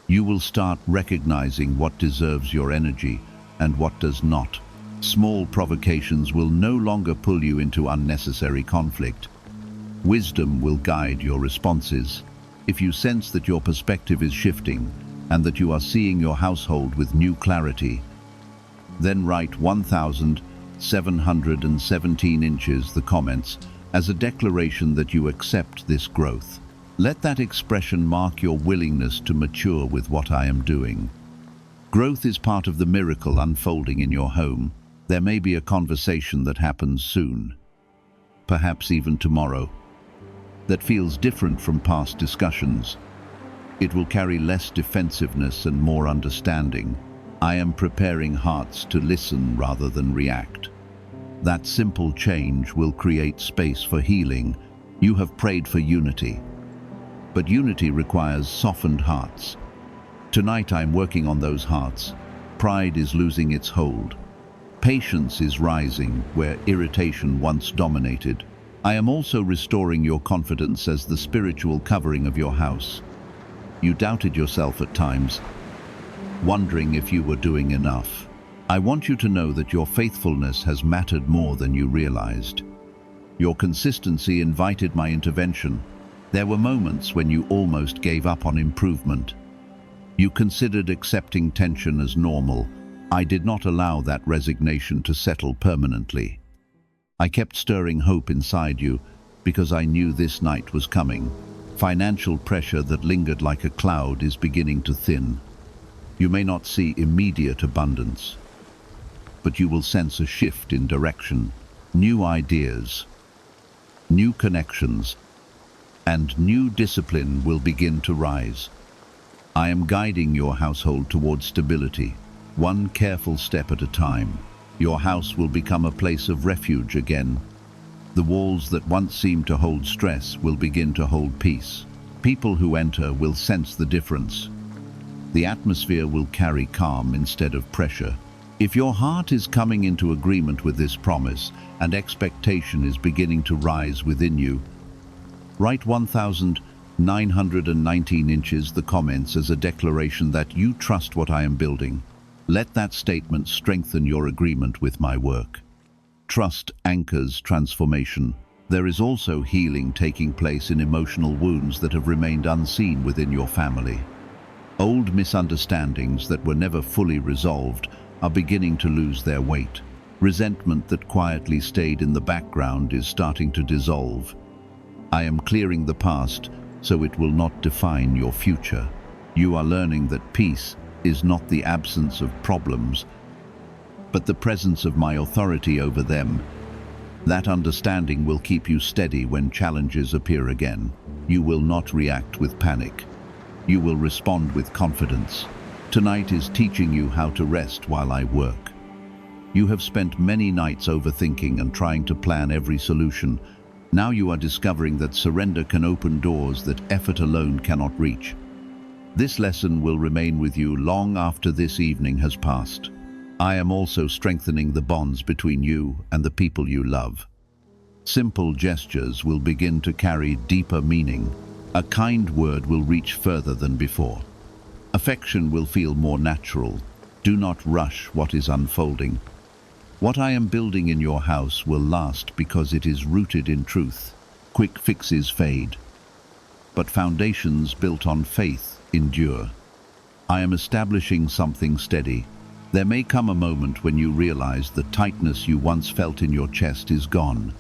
S1: You will start recognizing what deserves your energy and what does not. Small provocations will no longer pull you into unnecessary conflict. Wisdom will guide your responses. If you sense that your perspective is shifting and that you are seeing your household with new clarity, then write 1,717 inches, the comments, as a declaration that you accept this growth. Let that expression mark your willingness to mature with what I am doing. Growth is part of the miracle unfolding in your home. There may be a conversation that happens soon, perhaps even tomorrow, that feels different from past discussions. It will carry less defensiveness and more understanding. I am preparing hearts to listen rather than react. That simple change will create space for healing. You have prayed for unity, but unity requires softened hearts. Tonight I'm working on those hearts. Pride is losing its hold. Patience is rising where irritation once dominated. I am also restoring your confidence as the spiritual covering of your house. You doubted yourself at times, wondering if you were doing enough. I want you to know that your faithfulness has mattered more than you realized. Your consistency invited my intervention. There were moments when you almost gave up on improvement. You considered accepting tension as normal. I did not allow that resignation to settle permanently. I kept stirring hope inside you because I knew this night was coming. Financial pressure that lingered like a cloud is beginning to thin. You may not see immediate abundance, but you will sense a shift in direction, new ideas, new connections, and new discipline will begin to rise. I am guiding your household towards stability, one careful step at a time. Your house will become a place of refuge again. The walls that once seemed to hold stress will begin to hold peace. People who enter will sense the difference. The atmosphere will carry calm instead of pressure. If your heart is coming into agreement with this promise and expectation is beginning to rise within you, write 1,919 inches the comments as a declaration that you trust what I am building. Let that statement strengthen your agreement with my work. Trust anchors transformation. There is also healing taking place in emotional wounds that have remained unseen within your family. Old misunderstandings that were never fully resolved are beginning to lose their weight. Resentment that quietly stayed in the background is starting to dissolve. I am clearing the past so it will not define your future. You are learning that peace is not the absence of problems, but the presence of my authority over them. That understanding will keep you steady when challenges appear again. You will not react with panic. You will respond with confidence. Tonight is teaching you how to rest while I work. You have spent many nights overthinking and trying to plan every solution. Now you are discovering that surrender can open doors that effort alone cannot reach. This lesson will remain with you long after this evening has passed. I am also strengthening the bonds between you and the people you love. Simple gestures will begin to carry deeper meaning. A kind word will reach further than before. Affection will feel more natural. Do not rush what is unfolding. What I am building in your house will last because it is rooted in truth. Quick fixes fade, but foundations built on faith endure. I am establishing something steady. There may come a moment when you realize the tightness you once felt in your chest is gone.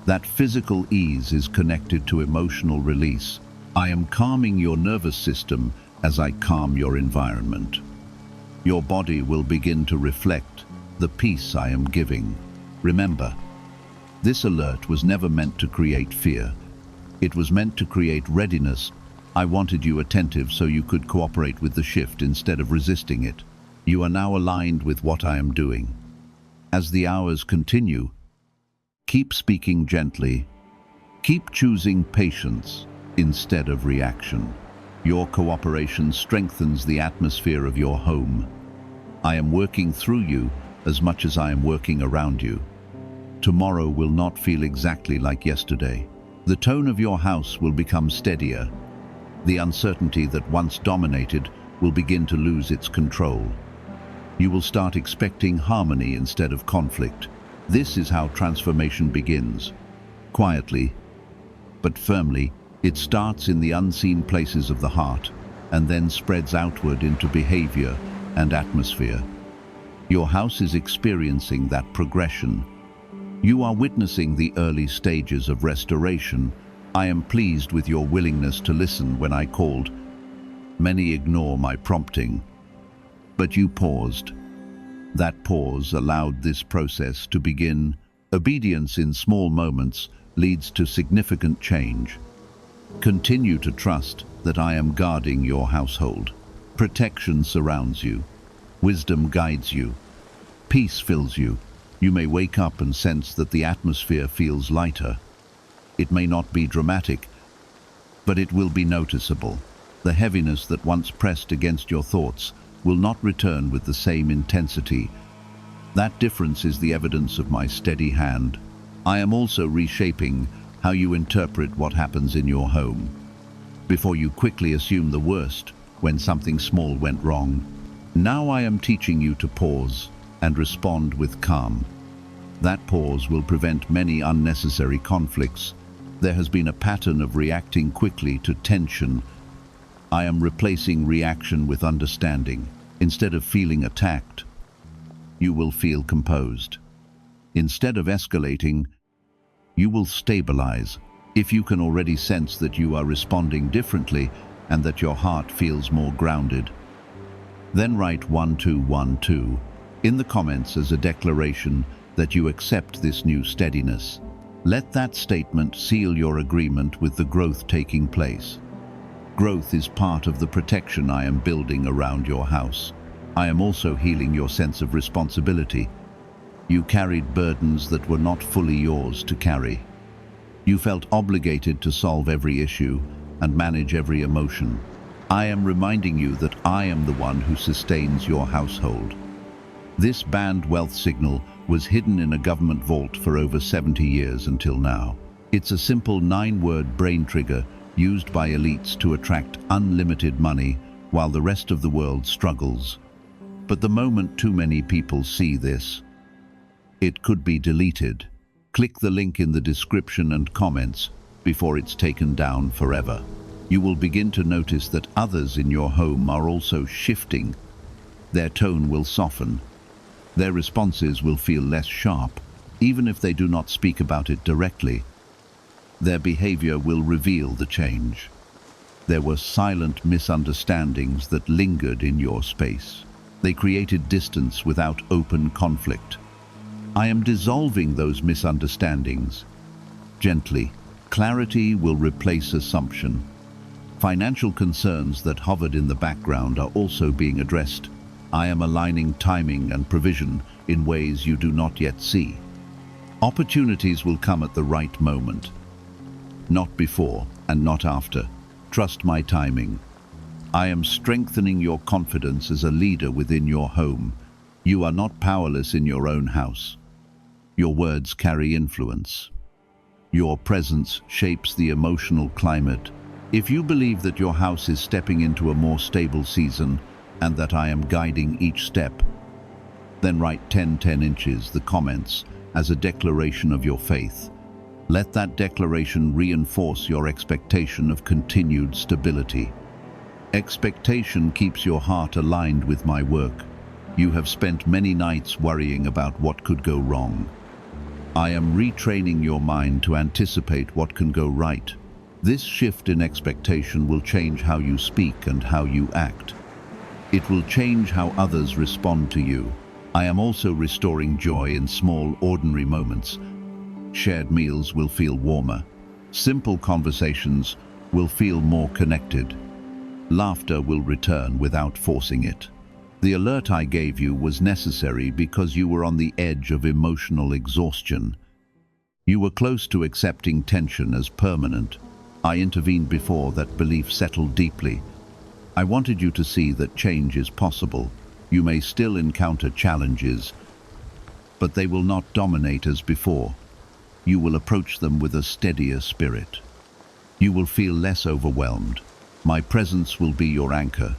S1: That physical ease is connected to emotional release. I am calming your nervous system as I calm your environment. Your body will begin to reflect the peace I am giving. Remember, this alert was never meant to create fear. It was meant to create readiness. I wanted you attentive so you could cooperate with the shift instead of resisting it. You are now aligned with what I am doing. As the hours continue, keep speaking gently. Keep choosing patience instead of reaction. Your cooperation strengthens the atmosphere of your home. I am working through you as much as I am working around you. Tomorrow will not feel exactly like yesterday. The tone of your house will become steadier. The uncertainty that once dominated will begin to lose its control. You will start expecting harmony instead of conflict. This is how transformation begins. Quietly, but firmly, it starts in the unseen places of the heart and then spreads outward into behavior and atmosphere. Your house is experiencing that progression. You are witnessing the early stages of restoration. I am pleased with your willingness to listen when I called. Many ignore my prompting, but you paused. That pause allowed this process to begin. Obedience in small moments leads to significant change. Continue to trust that I am guarding your household. Protection surrounds you. Wisdom guides you. Peace fills you. You may wake up and sense that the atmosphere feels lighter. It may not be dramatic, but it will be noticeable. The heaviness that once pressed against your thoughts will not return with the same intensity. That difference is the evidence of my steady hand. I am also reshaping how you interpret what happens in your home. Before you quickly assume the worst when something small went wrong, now I am teaching you to pause and respond with calm. That pause will prevent many unnecessary conflicts. There has been a pattern of reacting quickly to tension. I am replacing reaction with understanding. Instead of feeling attacked, you will feel composed. Instead of escalating, you will stabilize. If you can already sense that you are responding differently and that your heart feels more grounded, then write 1212 in the comments as a declaration that you accept this new steadiness. Let that statement seal your agreement with the growth taking place. Growth is part of the protection I am building around your house. I am also healing your sense of responsibility. You carried burdens that were not fully yours to carry. You felt obligated to solve every issue, and manage every emotion. I am reminding you that I am the one who sustains your household. This banned wealth signal was hidden in a government vault for over 70 years until now. It's a simple 9-word brain trigger used by elites to attract unlimited money while the rest of the world struggles. But the moment too many people see this, it could be deleted. Click the link in the description and comments before it's taken down forever. You will begin to notice that others in your home are also shifting. Their tone will soften. Their responses will feel less sharp, even if they do not speak about it directly. Their behavior will reveal the change. There were silent misunderstandings that lingered in your space. They created distance without open conflict. I am dissolving those misunderstandings. Gently, clarity will replace assumption. Financial concerns that hovered in the background are also being addressed. I am aligning timing and provision in ways you do not yet see. Opportunities will come at the right moment. Not before and not after. Trust my timing. I am strengthening your confidence as a leader within your home. You are not powerless in your own house. Your words carry influence. Your presence shapes the emotional climate. If you believe that your house is stepping into a more stable season and that I am guiding each step, then write 10 inches, the comments, as a declaration of your faith. Let that declaration reinforce your expectation of continued stability. Expectation keeps your heart aligned with my work. You have spent many nights worrying about what could go wrong. I am retraining your mind to anticipate what can go right. This shift in expectation will change how you speak and how you act. It will change how others respond to you. I am also restoring joy in small, ordinary moments. Shared meals will feel warmer. Simple conversations will feel more connected. Laughter will return without forcing it. The alert I gave you was necessary because you were on the edge of emotional exhaustion. You were close to accepting tension as permanent. I intervened before that belief settled deeply. I wanted you to see that change is possible. You may still encounter challenges, but they will not dominate as before. You will approach them with a steadier spirit. You will feel less overwhelmed. My presence will be your anchor.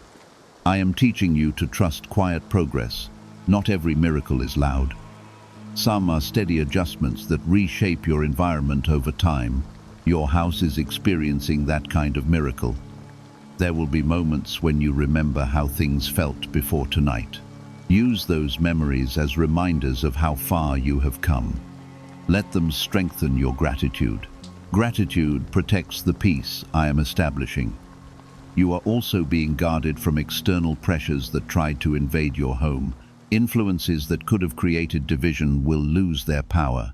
S1: I am teaching you to trust quiet progress. Not every miracle is loud. Some are steady adjustments that reshape your environment over time. Your house is experiencing that kind of miracle. There will be moments when you remember how things felt before tonight. Use those memories as reminders of how far you have come. Let them strengthen your gratitude. Gratitude protects the peace I am establishing. You are also being guarded from external pressures that tried to invade your home. Influences that could have created division will lose their power.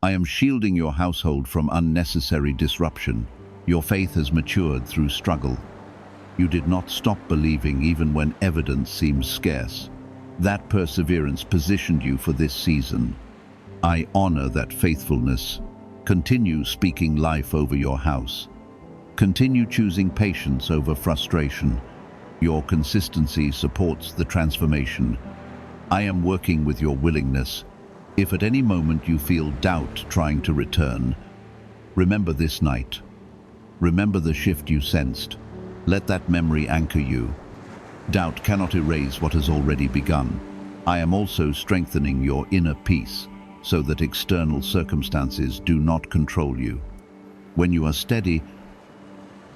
S1: I am shielding your household from unnecessary disruption. Your faith has matured through struggle. You did not stop believing even when evidence seems scarce. That perseverance positioned you for this season. I honor that faithfulness. Continue speaking life over your house. Continue choosing patience over frustration. Your consistency supports the transformation. I am working with your willingness. If at any moment you feel doubt trying to return, remember this night. Remember the shift you sensed. Let that memory anchor you. Doubt cannot erase what has already begun. I am also strengthening your inner peace so that external circumstances do not control you. When you are steady,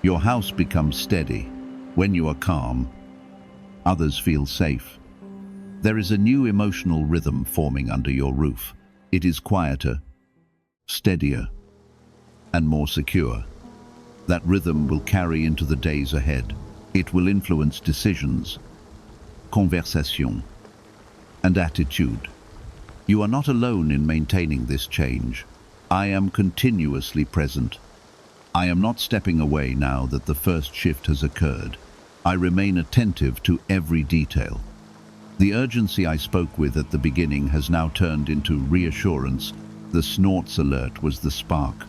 S1: your house becomes steady. When you are calm, others feel safe. There is a new emotional rhythm forming under your roof. It is quieter, steadier, and more secure. That rhythm will carry into the days ahead. It will influence decisions, conversation, and attitude. You are not alone in maintaining this change. I am continuously present. I am not stepping away now that the first shift has occurred. I remain attentive to every detail. The urgency I spoke with at the beginning has now turned into reassurance. The snorts alert was the spark.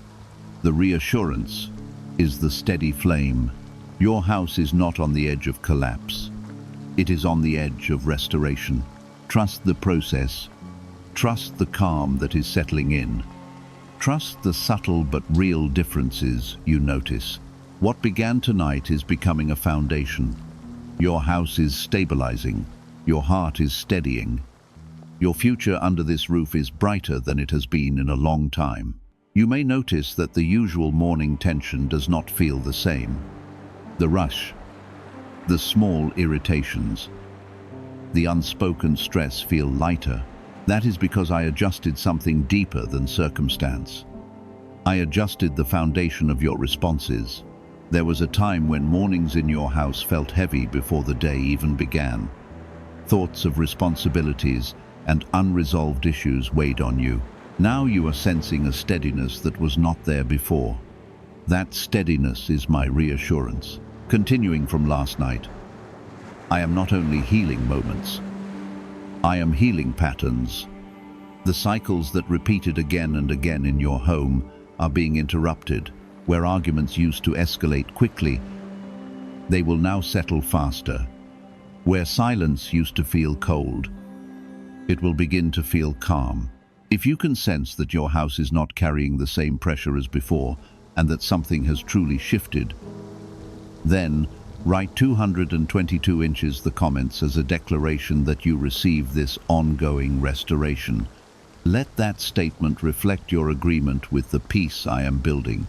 S1: The reassurance is the steady flame. Your house is not on the edge of collapse. It is on the edge of restoration. Trust the process. Trust the calm that is settling in. Trust the subtle but real differences you notice. What began tonight is becoming a foundation. Your house is stabilizing. Your heart is steadying. Your future under this roof is brighter than it has been in a long time. You may notice that the usual morning tension does not feel the same. The rush, the small irritations, the unspoken stress feel lighter. That is because I adjusted something deeper than circumstance. I adjusted the foundation of your responses. There was a time when mornings in your house felt heavy before the day even began. Thoughts of responsibilities and unresolved issues weighed on you. Now you are sensing a steadiness that was not there before. That steadiness is my reassurance. Continuing from last night, I am not only healing moments, I am healing patterns. The cycles that repeated again and again in your home are being interrupted. Where arguments used to escalate quickly, they will now settle faster. Where silence used to feel cold, it will begin to feel calm. If you can sense that your house is not carrying the same pressure as before and that something has truly shifted, then write 222 inches the comments as a declaration that you receive this ongoing restoration. Let that statement reflect your agreement with the peace I am building.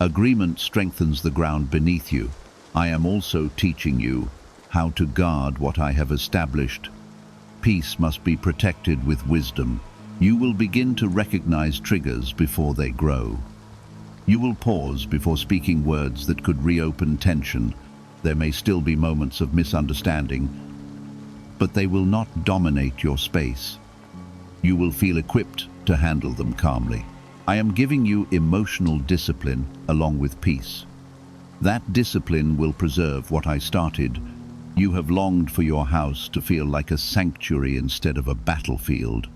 S1: Agreement strengthens the ground beneath you. I am also teaching you how to guard what I have established. Peace must be protected with wisdom. You will begin to recognize triggers before they grow. You will pause before speaking words that could reopen tension. There may still be moments of misunderstanding, but they will not dominate your space. You will feel equipped to handle them calmly. I am giving you emotional discipline along with peace. That discipline will preserve what I started. You have longed for your house to feel like a sanctuary instead of a battlefield.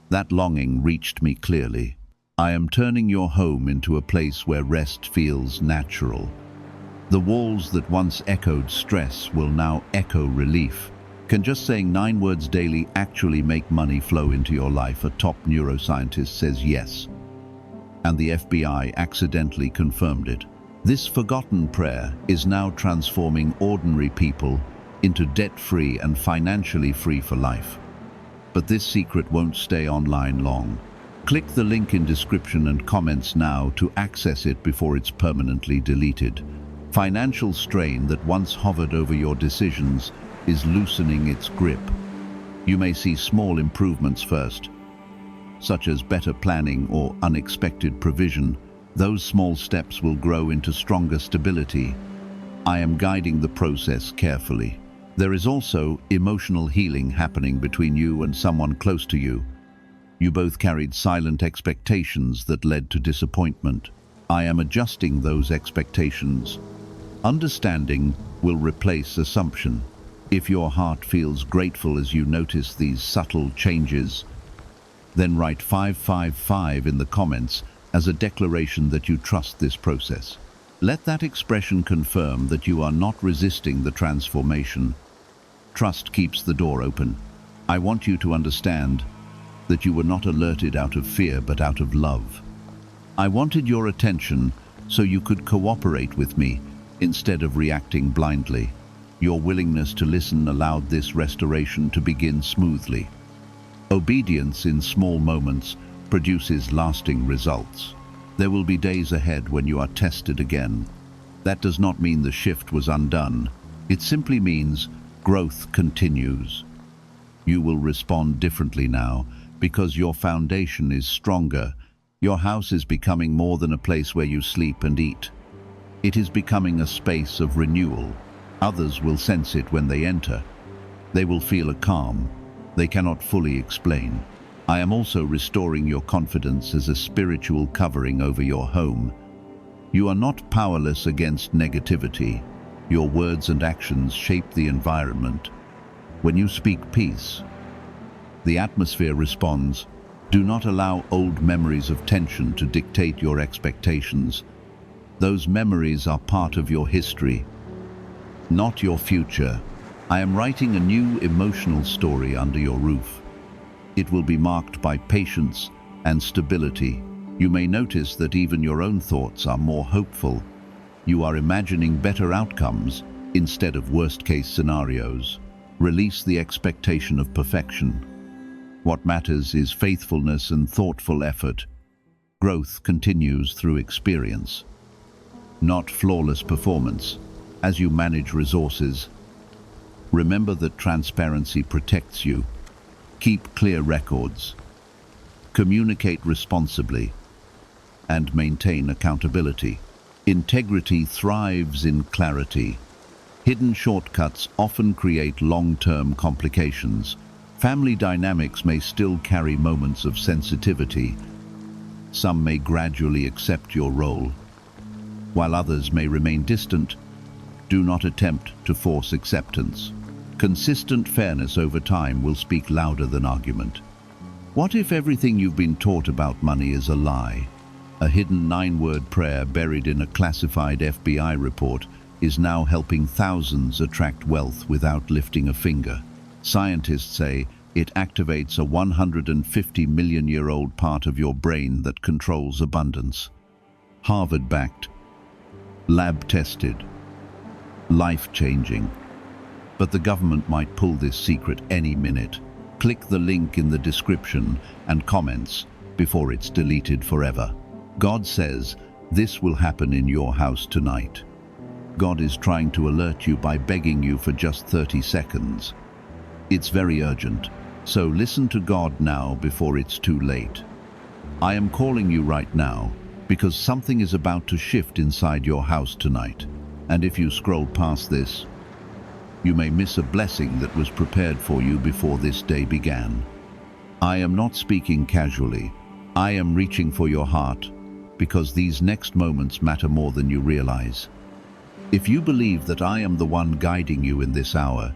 S1: That longing reached me clearly. I am turning your home into a place where rest feels natural. The walls that once echoed stress will now echo relief. Can just saying 9 words daily actually make money flow into your life? A top neuroscientist says yes. And the FBI accidentally confirmed it. This forgotten prayer is now transforming ordinary people into debt-free and financially free for life. But this secret won't stay online long. Click the link in description and comments now to access it before it's permanently deleted. Financial strain that once hovered over your decisions is loosening its grip. You may see small improvements first, such as better planning or unexpected provision. Those small steps will grow into stronger stability. I am guiding the process carefully. There is also emotional healing happening between you and someone close to you. You both carried silent expectations that led to disappointment. I am adjusting those expectations. Understanding will replace assumption. If your heart feels grateful as you notice these subtle changes, then write 555 in the comments as a declaration that you trust this process. Let that expression confirm that you are not resisting the transformation. Trust keeps the door open. I want you to understand that you were not alerted out of fear but out of love. I wanted your attention so you could cooperate with me instead of reacting blindly. Your willingness to listen allowed this restoration to begin smoothly. Obedience in small moments produces lasting results. There will be days ahead when you are tested again. That does not mean the shift was undone. It simply means growth continues. You will respond differently now because your foundation is stronger. Your house is becoming more than a place where you sleep and eat. It is becoming a space of renewal. Others will sense it when they enter. They will feel a calm they cannot fully explain. I am also restoring your confidence as a spiritual covering over your home. You are not powerless against negativity. Your words and actions shape the environment. When you speak peace, the atmosphere responds. Do not allow old memories of tension to dictate your expectations. Those memories are part of your history, not your future. I am writing a new emotional story under your roof. It will be marked by patience and stability. You may notice that even your own thoughts are more hopeful. You are imagining better outcomes instead of worst-case scenarios. Release the expectation of perfection. What matters is faithfulness and thoughtful effort. Growth continues through experience, not flawless performance. As you manage resources, remember that transparency protects you. Keep clear records, communicate responsibly, and maintain accountability. Integrity thrives in clarity. Hidden shortcuts often create long-term complications. Family dynamics may still carry moments of sensitivity. Some may gradually accept your role, while others may remain distant. Do not attempt to force acceptance. Consistent fairness over time will speak louder than argument. What if everything you've been taught about money is a lie? A hidden 9-word prayer buried in a classified FBI report is now helping thousands attract wealth without lifting a finger. Scientists say it activates a 150-million-year-old part of your brain that controls abundance. Harvard-backed, lab-tested, life-changing. But the government might pull this secret any minute. Click the link in the description and comments before it's deleted forever. God says this will happen in your house tonight. God is trying to alert you by begging you for just 30 seconds. It's very urgent, so listen to God now before it's too late. I am calling you right now because something is about to shift inside your house tonight. And if you scroll past this, you may miss a blessing that was prepared for you before this day began. I am not speaking casually. I am reaching for your heart because these next moments matter more than you realize. If you believe that I am the one guiding you in this hour,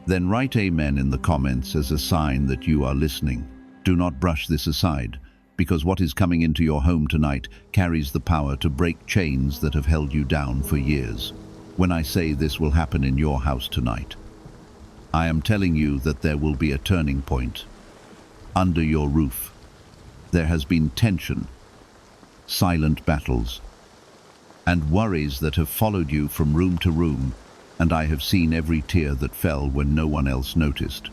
S1: then write Amen in the comments as a sign that you are listening. Do not brush this aside, because what is coming into your home tonight carries the power to break chains that have held you down for years. When I say this will happen in your house tonight, I am telling you that there will be a turning point. Under your roof, there has been tension, silent battles, and worries that have followed you from room to room, and I have seen every tear that fell when no one else noticed.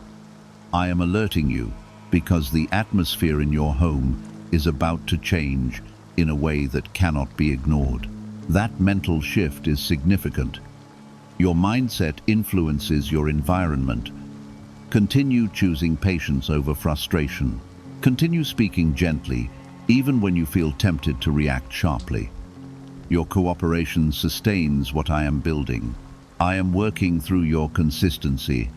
S1: I am alerting you because the atmosphere in your home is about to change in a way that cannot be ignored. That mental shift is significant. Your mindset influences your environment. Continue choosing patience over frustration. Continue speaking gently, even when you feel tempted to react sharply. Your cooperation sustains what I am building. I am working through your consistency.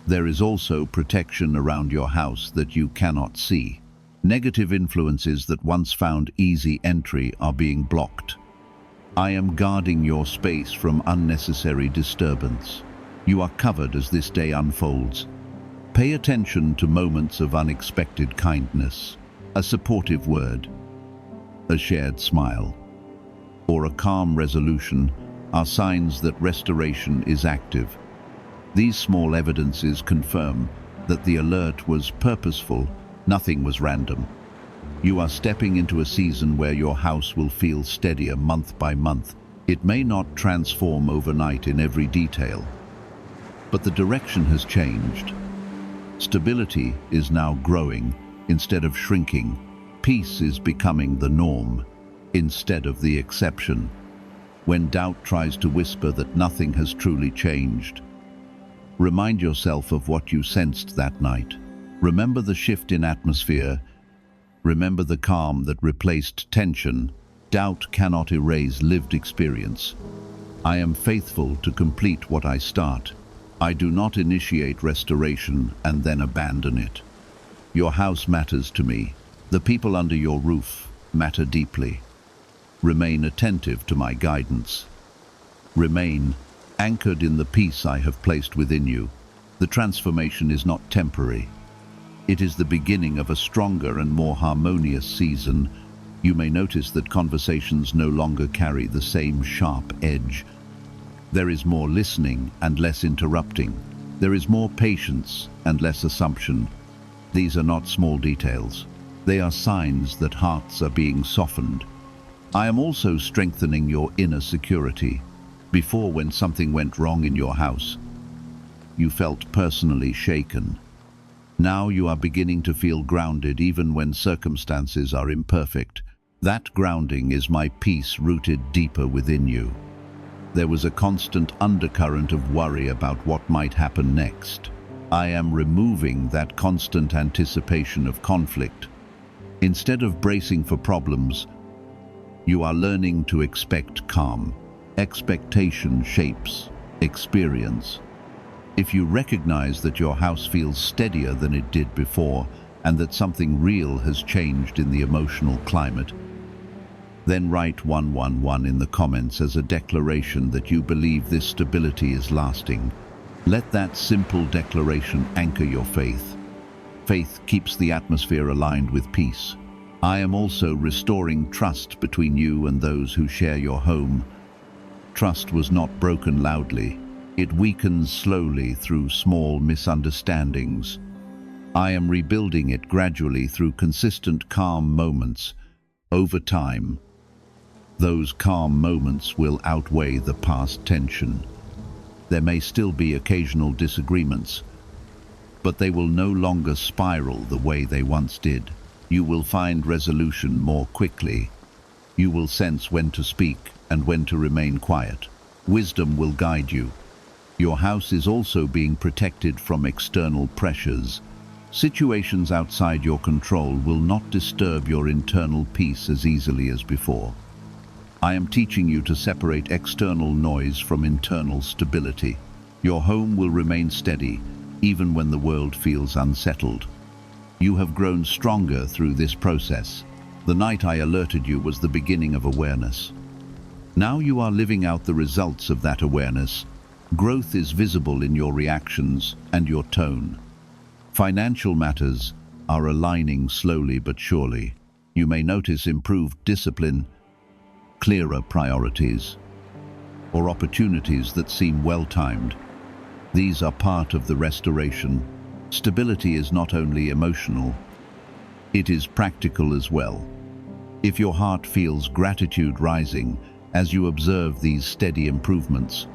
S1: There is also protection around your house that you cannot see. Negative influences that once found easy entry are being blocked. I am guarding your space from unnecessary disturbance. You are covered as this day unfolds. Pay attention to moments of unexpected kindness. A supportive word, a shared smile, or a calm resolution are signs that restoration is active. These small evidences confirm that the alert was purposeful, nothing was random. You are stepping into a season where your house will feel steadier month by month. It may not transform overnight in every detail, but the direction has changed. Stability is now growing instead of shrinking. Peace is becoming the norm instead of the exception. When doubt tries to whisper that nothing has truly changed, remind yourself of what you sensed that night. Remember the shift in atmosphere. Remember the calm that replaced tension. Doubt cannot erase lived experience. I am faithful to complete what I start. I do not initiate restoration and then abandon it. Your house matters to me. The people under your roof matter deeply. Remain attentive to my guidance. Remain anchored in the peace I have placed within you. The transformation is not temporary. It is the beginning of a stronger and more harmonious season. You may notice that conversations no longer carry the same sharp edge. There is more listening and less interrupting. There is more patience and less assumption. These are not small details. They are signs that hearts are being softened. I am also strengthening your inner security. Before, when something went wrong in your house, you felt personally shaken. Now you are beginning to feel grounded even when circumstances are imperfect. That grounding is my peace rooted deeper within you. There was a constant undercurrent of worry about what might happen next. I am removing that constant anticipation of conflict. Instead of bracing for problems, you are learning to expect calm. Expectation shapes experience. If you recognize that your house feels steadier than it did before, and that something real has changed in the emotional climate, then write 111 in the comments as a declaration that you believe this stability is lasting. Let that simple declaration anchor your faith. Faith keeps the atmosphere aligned with peace. I am also restoring trust between you and those who share your home. Trust was not broken loudly. It weakens slowly through small misunderstandings. I am rebuilding it gradually through consistent calm moments. Over time, those calm moments will outweigh the past tension. There may still be occasional disagreements, but they will no longer spiral the way they once did. You will find resolution more quickly. You will sense when to speak and when to remain quiet. Wisdom will guide you. Your house is also being protected from external pressures. Situations outside your control will not disturb your internal peace as easily as before. I am teaching you to separate external noise from internal stability. Your home will remain steady, even when the world feels unsettled. You have grown stronger through this process. The night I alerted you was the beginning of awareness. Now you are living out the results of that awareness. Growth is visible in your reactions and your tone. Financial matters are aligning slowly but surely. You may notice improved discipline, clearer priorities, or opportunities that seem well-timed. These are part of the restoration. Stability is not only emotional, it is practical as well. If your heart feels gratitude rising as you observe these steady improvements,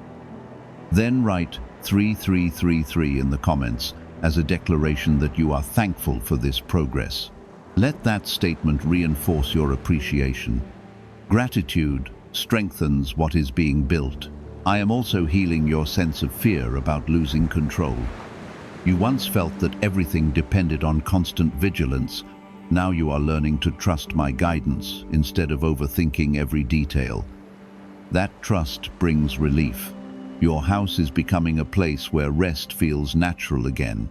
S1: then write 3333 in the comments as a declaration that you are thankful for this progress. Let that statement reinforce your appreciation. Gratitude strengthens what is being built. I am also healing your sense of fear about losing control. You once felt that everything depended on constant vigilance. Now you are learning to trust my guidance instead of overthinking every detail. That trust brings relief. Your house is becoming a place where rest feels natural again.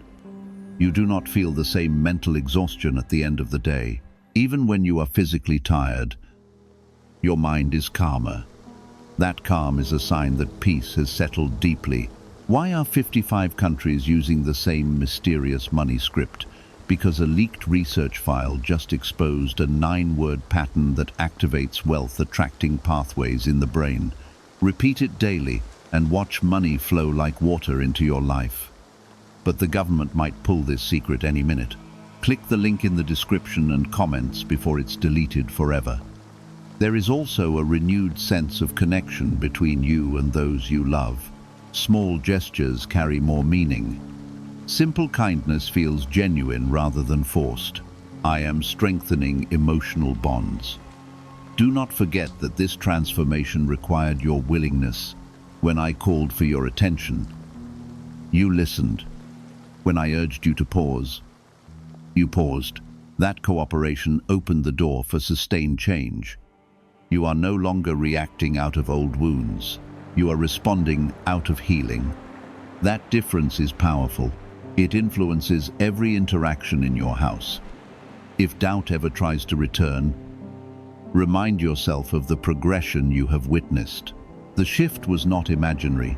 S1: You do not feel the same mental exhaustion at the end of the day. Even when you are physically tired, your mind is calmer. That calm is a sign that peace has settled deeply. Why are 55 countries using the same mysterious money script? Because a leaked research file just exposed a 9-word pattern that activates wealth-attracting pathways in the brain. Repeat it daily and watch money flow like water into your life. But the government might pull this secret any minute. Click the link in the description and comments before it's deleted forever. There is also a renewed sense of connection between you and those you love. Small gestures carry more meaning. Simple kindness feels genuine rather than forced. I am strengthening emotional bonds. Do not forget that this transformation required your willingness. When I called for your attention, you listened. When I urged you to pause, you paused. That cooperation opened the door for sustained change. You are no longer reacting out of old wounds. You are responding out of healing. That difference is powerful. It influences every interaction in your house. If doubt ever tries to return, remind yourself of the progression you have witnessed. The shift was not imaginary.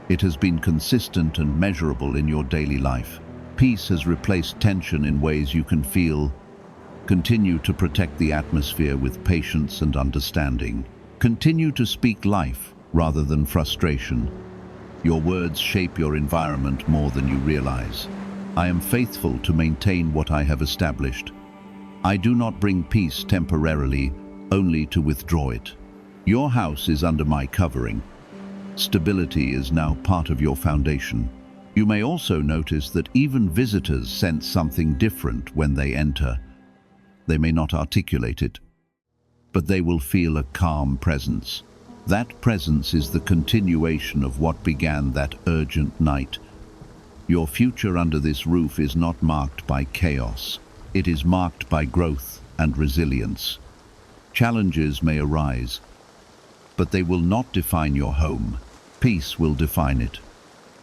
S1: It has been consistent and measurable in your daily life. Peace has replaced tension in ways you can feel. Continue to protect the atmosphere with patience and understanding. Continue to speak life rather than frustration. Your words shape your environment more than you realize. I am faithful to maintain what I have established. I do not bring peace temporarily, only to withdraw it. Your house is under my covering. Stability is now part of your foundation. You may also notice that even visitors sense something different when they enter. They may not articulate it, but they will feel a calm presence. That presence is the continuation of what began that urgent night. Your future under this roof is not marked by chaos. It is marked by growth and resilience. Challenges may arise, but they will not define your home. Peace will define it.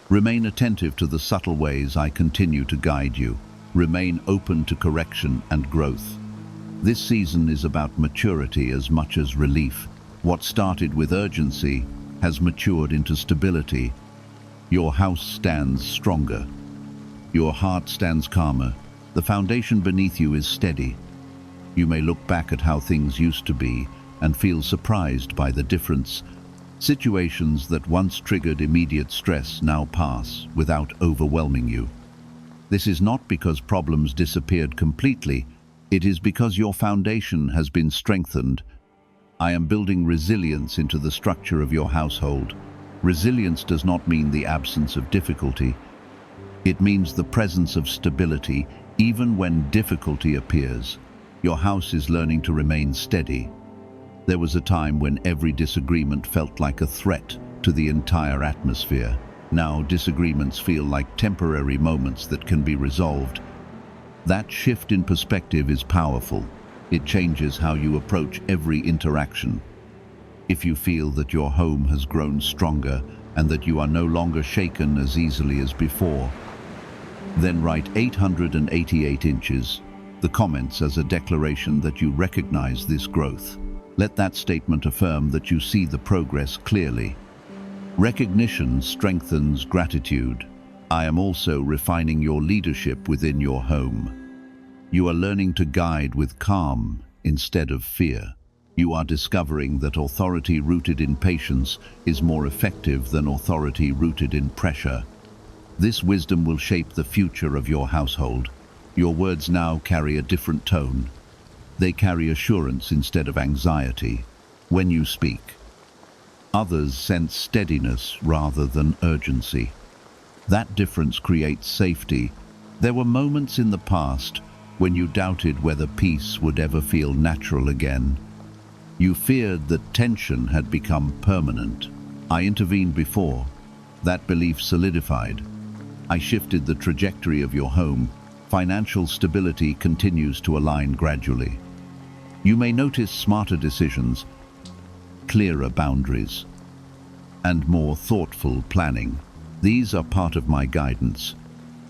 S1: Remain attentive to the subtle ways I continue to guide you. Remain open to correction and growth. This season is about maturity as much as relief. What started with urgency has matured into stability. Your house stands stronger. Your heart stands calmer. The foundation beneath you is steady. You may look back at how things used to be and feel surprised by the difference. Situations that once triggered immediate stress now pass without overwhelming you. This is not because problems disappeared completely. It is because your foundation has been strengthened. I am building resilience into the structure of your household. Resilience does not mean the absence of difficulty. It means the presence of stability, even when difficulty appears. Your house is learning to remain steady. There was a time when every disagreement felt like a threat to the entire atmosphere. Now disagreements feel like temporary moments that can be resolved. That shift in perspective is powerful. It changes how you approach every interaction. If you feel that your home has grown stronger and that you are no longer shaken as easily as before, then write 888 inches, the comments as a declaration that you recognize this growth. Let that statement affirm that you see the progress clearly. Recognition strengthens gratitude. I am also refining your leadership within your home. You are learning to guide with calm instead of fear. You are discovering that authority rooted in patience is more effective than authority rooted in pressure. This wisdom will shape the future of your household. Your words now carry a different tone. They carry assurance instead of anxiety. When you speak, others sense steadiness rather than urgency. That difference creates safety. There were moments in the past when you doubted whether peace would ever feel natural again. You feared that tension had become permanent. I intervened before. That belief solidified. I shifted the trajectory of your home. Financial stability continues to align gradually. You may notice smarter decisions, clearer boundaries, and more thoughtful planning. These are part of my guidance.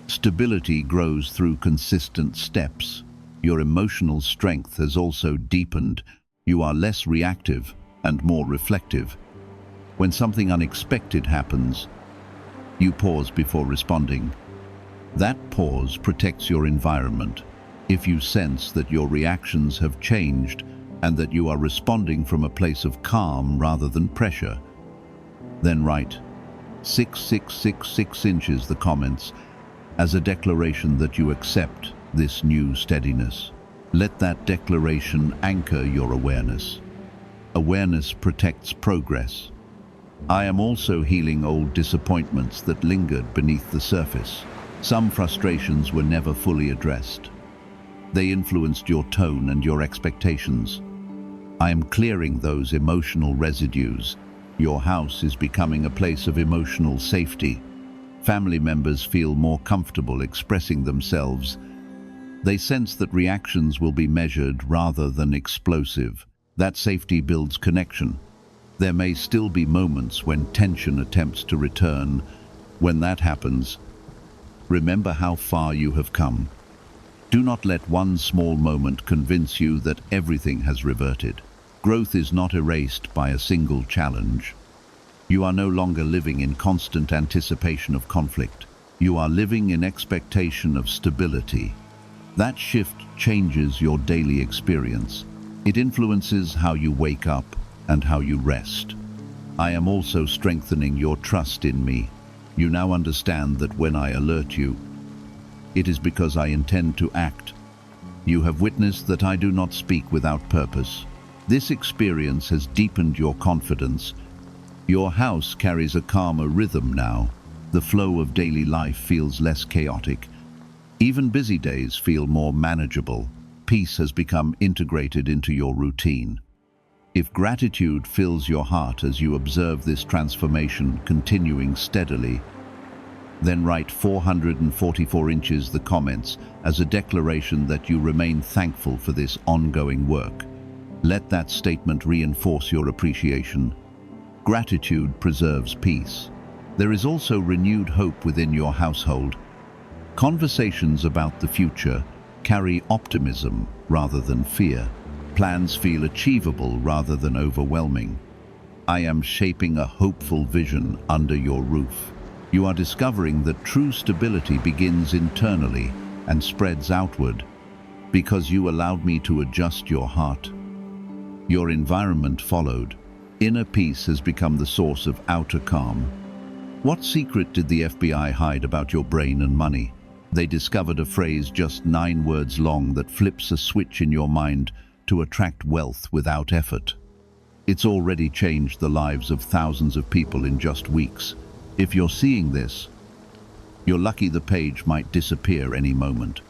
S1: Stability grows through consistent steps. Your emotional strength has also deepened. You are less reactive and more reflective. When something unexpected happens, you pause before responding. That pause protects your environment. If you sense that your reactions have changed and that you are responding from a place of calm rather than pressure, then write 6666 inches the comments as a declaration that you accept this new steadiness. Let that declaration anchor your awareness. Awareness protects progress. I am also healing old disappointments that lingered beneath the surface. Some frustrations were never fully addressed. They influenced your tone and your expectations. I am clearing those emotional residues. Your house is becoming a place of emotional safety. Family members feel more comfortable expressing themselves. They sense that reactions will be measured rather than explosive. That safety builds connection. There may still be moments when tension attempts to return. When that happens, remember how far you have come. Do not let one small moment convince you that everything has reverted. Growth is not erased by a single challenge. You are no longer living in constant anticipation of conflict. You are living in expectation of stability. That shift changes your daily experience. It influences how you wake up and how you rest. I am also strengthening your trust in me. You now understand that when I alert you, it is because I intend to act. You have witnessed that I do not speak without purpose. This experience has deepened your confidence. Your house carries a calmer rhythm now. The flow of daily life feels less chaotic. Even busy days feel more manageable. Peace has become integrated into your routine. If gratitude fills your heart as you observe this transformation continuing steadily, then write 444 inches the comments as a declaration that you remain thankful for this ongoing work. Let that statement reinforce your appreciation. Gratitude preserves peace. There is also renewed hope within your household. Conversations about the future carry optimism rather than fear. Plans feel achievable rather than overwhelming. I am shaping a hopeful vision under your roof. You are discovering that true stability begins internally and spreads outward because you allowed me to adjust your heart. Your environment followed. Inner peace has become the source of outer calm. What secret did the FBI hide about your brain and money? They discovered a phrase just 9 words long that flips a switch in your mind to attract wealth without effort. It's already changed the lives of thousands of people in just weeks. If you're seeing this, you're lucky the page might disappear any moment.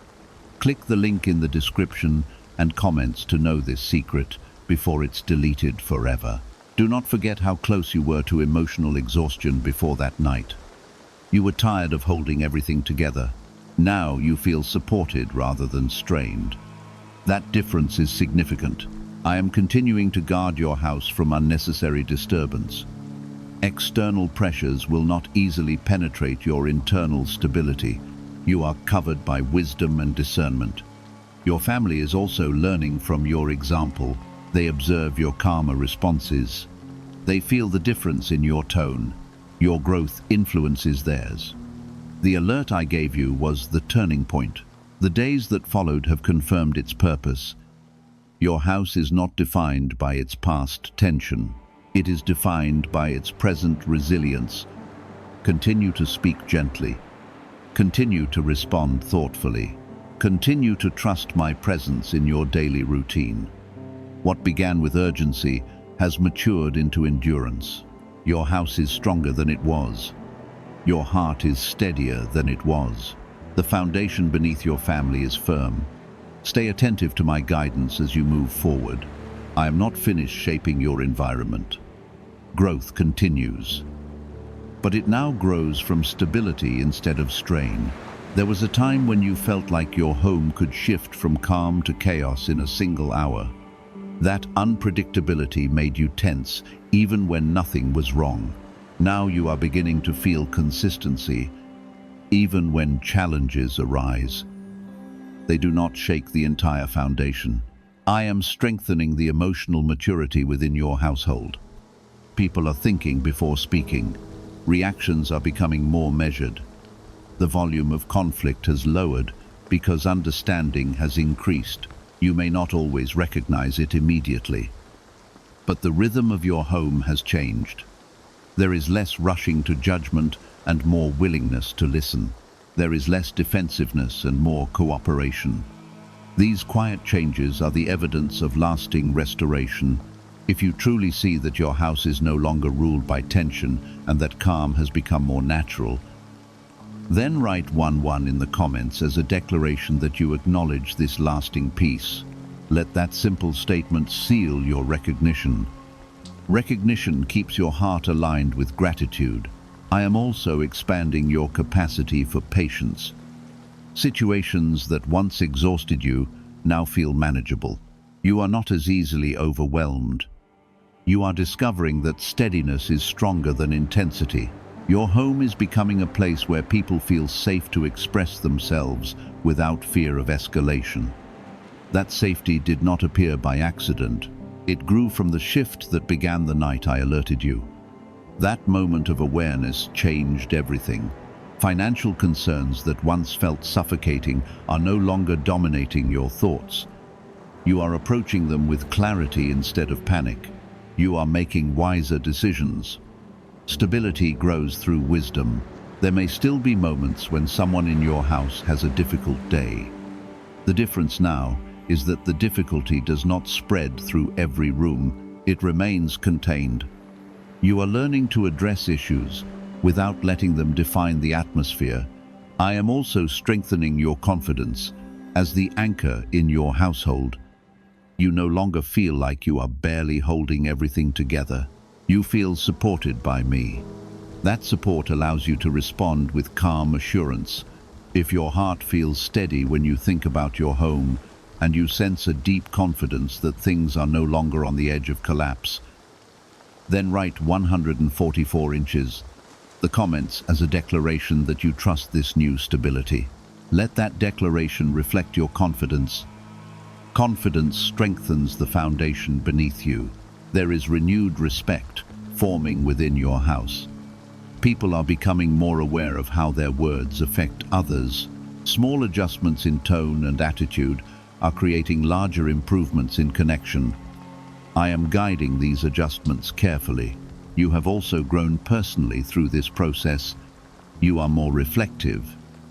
S1: Click the link in the description and comments to know this secret before it's deleted forever. Do not forget how close you were to emotional exhaustion before that night. You were tired of holding everything together. Now you feel supported rather than strained. That difference is significant. I am continuing to guard your house from unnecessary disturbance. External pressures will not easily penetrate your internal stability. You are covered by wisdom and discernment. Your family is also learning from your example. They observe your calmer responses. They feel the difference in your tone. Your growth influences theirs. The alert I gave you was the turning point. The days that followed have confirmed its purpose. Your house is not defined by its past tension. It is defined by its present resilience. Continue to speak gently. Continue to respond thoughtfully. Continue to trust my presence in your daily routine. What began with urgency has matured into endurance. Your house is stronger than it was. Your heart is steadier than it was. The foundation beneath your family is firm. Stay attentive to my guidance as you move forward. I am not finished shaping your environment. Growth continues. But it now grows from stability instead of strain. There was a time when you felt like your home could shift from calm to chaos in a single hour. That unpredictability made you tense, even when nothing was wrong. Now you are beginning to feel consistency, even when challenges arise. They do not shake the entire foundation. I am strengthening the emotional maturity within your household. People are thinking before speaking. Reactions are becoming more measured. The volume of conflict has lowered because understanding has increased. You may not always recognize it immediately, but the rhythm of your home has changed. There is less rushing to judgment and more willingness to listen. There is less defensiveness and more cooperation. These quiet changes are the evidence of lasting restoration. If you truly see that your house is no longer ruled by tension and that calm has become more natural, then write 1-1 in the comments as a declaration that you acknowledge this lasting peace. Let that simple statement seal your recognition. Recognition keeps your heart aligned with gratitude. I am also expanding your capacity for patience. Situations that once exhausted you now feel manageable. You are not as easily overwhelmed. You are discovering that steadiness is stronger than intensity. Your home is becoming a place where people feel safe to express themselves without fear of escalation. That safety did not appear by accident. It grew from the shift that began the night I alerted you. That moment of awareness changed everything. Financial concerns that once felt suffocating are no longer dominating your thoughts. You are approaching them with clarity instead of panic. You are making wiser decisions. Stability grows through wisdom. There may still be moments when someone in your house has a difficult day. The difference now is that the difficulty does not spread through every room. It remains contained. You are learning to address issues without letting them define the atmosphere. I am also strengthening your confidence as the anchor in your household. You no longer feel like you are barely holding everything together. You feel supported by me. That support allows you to respond with calm assurance. If your heart feels steady when you think about your home, and you sense a deep confidence that things are no longer on the edge of collapse, then write 144 inches. The comments as a declaration that you trust this new stability. Let that declaration reflect your confidence. Confidence strengthens the foundation beneath you. There is renewed respect forming within your house. People are becoming more aware of how their words affect others. Small adjustments in tone and attitude are creating larger improvements in connection. I am guiding these adjustments carefully. You have also grown personally through this process. You are more reflective.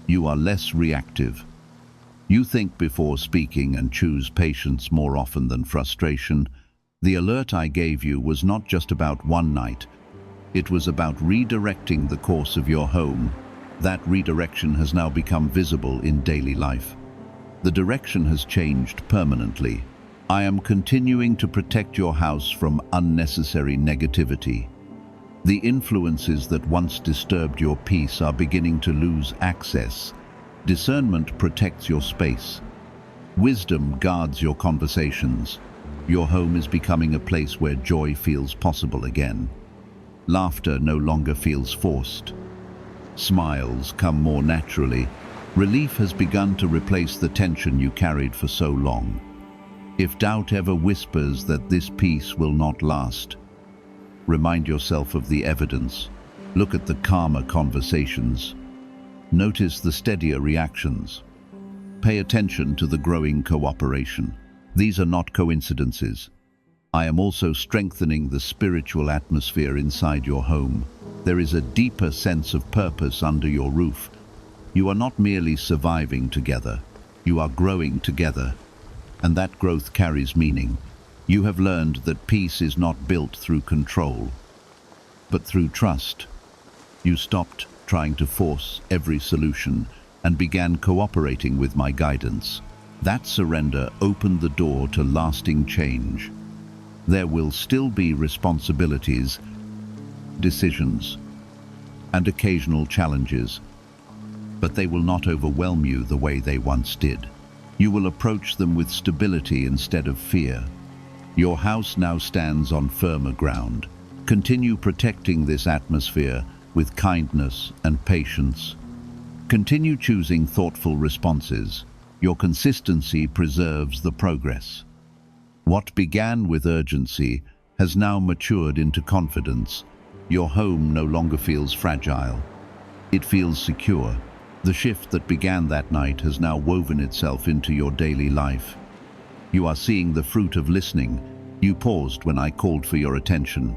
S1: You are less reactive. You think before speaking and choose patience more often than frustration. The alert I gave you was not just about one night. It was about redirecting the course of your home. That redirection has now become visible in daily life. The direction has changed permanently. I am continuing to protect your house from unnecessary negativity. The influences that once disturbed your peace are beginning to lose access. Discernment protects your space. Wisdom guards your conversations. Your home is becoming a place where joy feels possible again. Laughter no longer feels forced. Smiles come more naturally. Relief has begun to replace the tension you carried for so long. If doubt ever whispers that this peace will not last, remind yourself of the evidence. Look at the calmer conversations. Notice the steadier reactions. Pay attention to the growing cooperation. These are not coincidences. I am also strengthening the spiritual atmosphere inside your home. There is a deeper sense of purpose under your roof. You are not merely surviving together. You are growing together. And that growth carries meaning. You have learned that peace is not built through control, but through trust. You stopped trying to force every solution and began cooperating with my guidance. That surrender opened the door to lasting change. There will still be responsibilities, decisions, and occasional challenges, but they will not overwhelm you the way they once did. You will approach them with stability instead of fear. Your house now stands on firmer ground. Continue protecting this atmosphere with kindness and patience. Continue choosing thoughtful responses. Your consistency preserves the progress. What began with urgency has now matured into confidence. Your home no longer feels fragile. It feels secure. The shift that began that night has now woven itself into your daily life. You are seeing the fruit of listening. You paused when I called for your attention.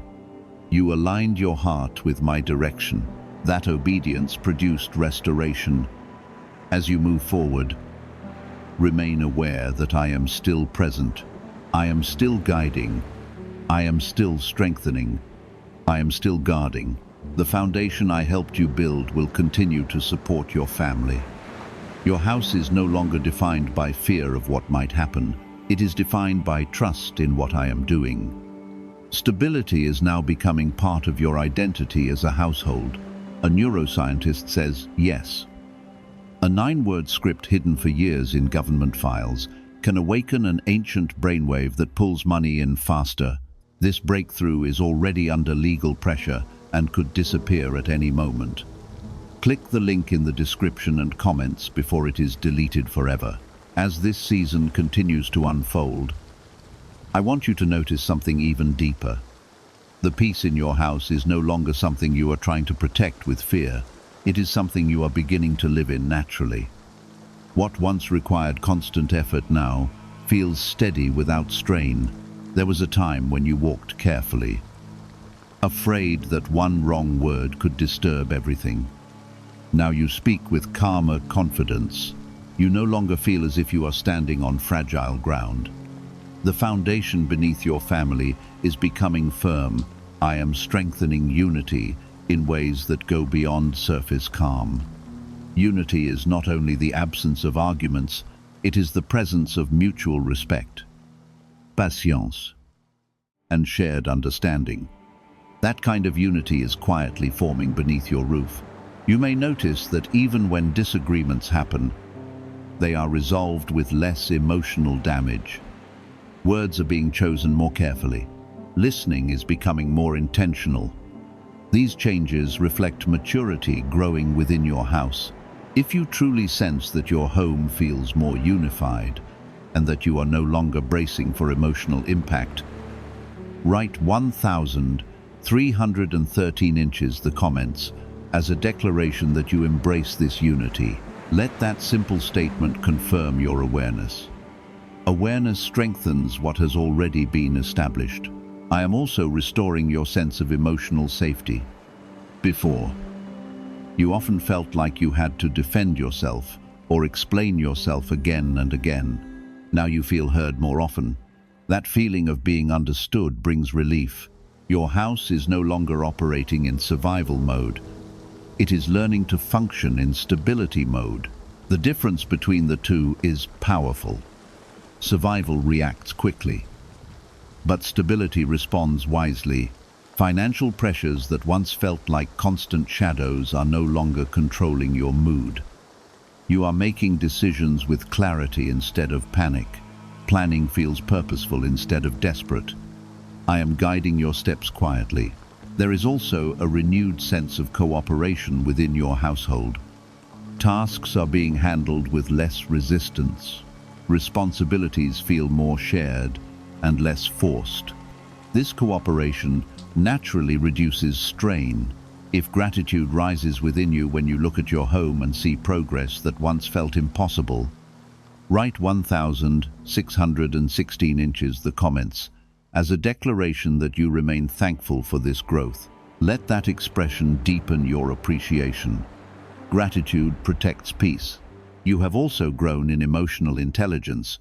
S1: You aligned your heart with my direction. That obedience produced restoration. As you move forward, remain aware that I am still present. I am still guiding. I am still strengthening. I am still guarding. The foundation I helped you build will continue to support your family. Your house is no longer defined by fear of what might happen. It is defined by trust in what I am doing. Stability is now becoming part of your identity as a household. A neuroscientist says yes. A 9-word script hidden for years in government files can awaken an ancient brainwave that pulls money in faster. This breakthrough is already under legal pressure and could disappear at any moment. Click the link in the description and comments before it is deleted forever. As this season continues to unfold, I want you to notice something even deeper. The peace in your house is no longer something you are trying to protect with fear. It is something you are beginning to live in naturally. What once required constant effort now feels steady without strain. There was a time when you walked carefully, afraid that one wrong word could disturb everything. Now you speak with calmer confidence. You no longer feel as if you are standing on fragile ground. The foundation beneath your family is becoming firm. I am strengthening unity in ways that go beyond surface calm. Unity is not only the absence of arguments, it is the presence of mutual respect, patience, and shared understanding. That kind of unity is quietly forming beneath your roof. You may notice that even when disagreements happen, they are resolved with less emotional damage. Words are being chosen more carefully. Listening is becoming more intentional. These changes reflect maturity growing within your house. If you truly sense that your home feels more unified and that you are no longer bracing for emotional impact, write 1,313 inches the comments as a declaration that you embrace this unity. Let that simple statement confirm your awareness. Awareness strengthens what has already been established. I am also restoring your sense of emotional safety. Before, you often felt like you had to defend yourself or explain yourself again and again. Now you feel heard more often. That feeling of being understood brings relief. Your house is no longer operating in survival mode. It is learning to function in stability mode. The difference between the two is powerful. Survival reacts quickly, but stability responds wisely. Financial pressures that once felt like constant shadows are no longer controlling your mood. You are making decisions with clarity instead of panic. Planning feels purposeful instead of desperate. I am guiding your steps quietly. There is also a renewed sense of cooperation within your household. Tasks are being handled with less resistance. Responsibilities feel more shared and less forced. This cooperation naturally reduces strain. If gratitude rises within you when you look at your home and see progress that once felt impossible, write 1,616 inches the comments as a declaration that you remain thankful for this growth. Let that expression deepen your appreciation. Gratitude protects peace. You have also grown in emotional intelligence,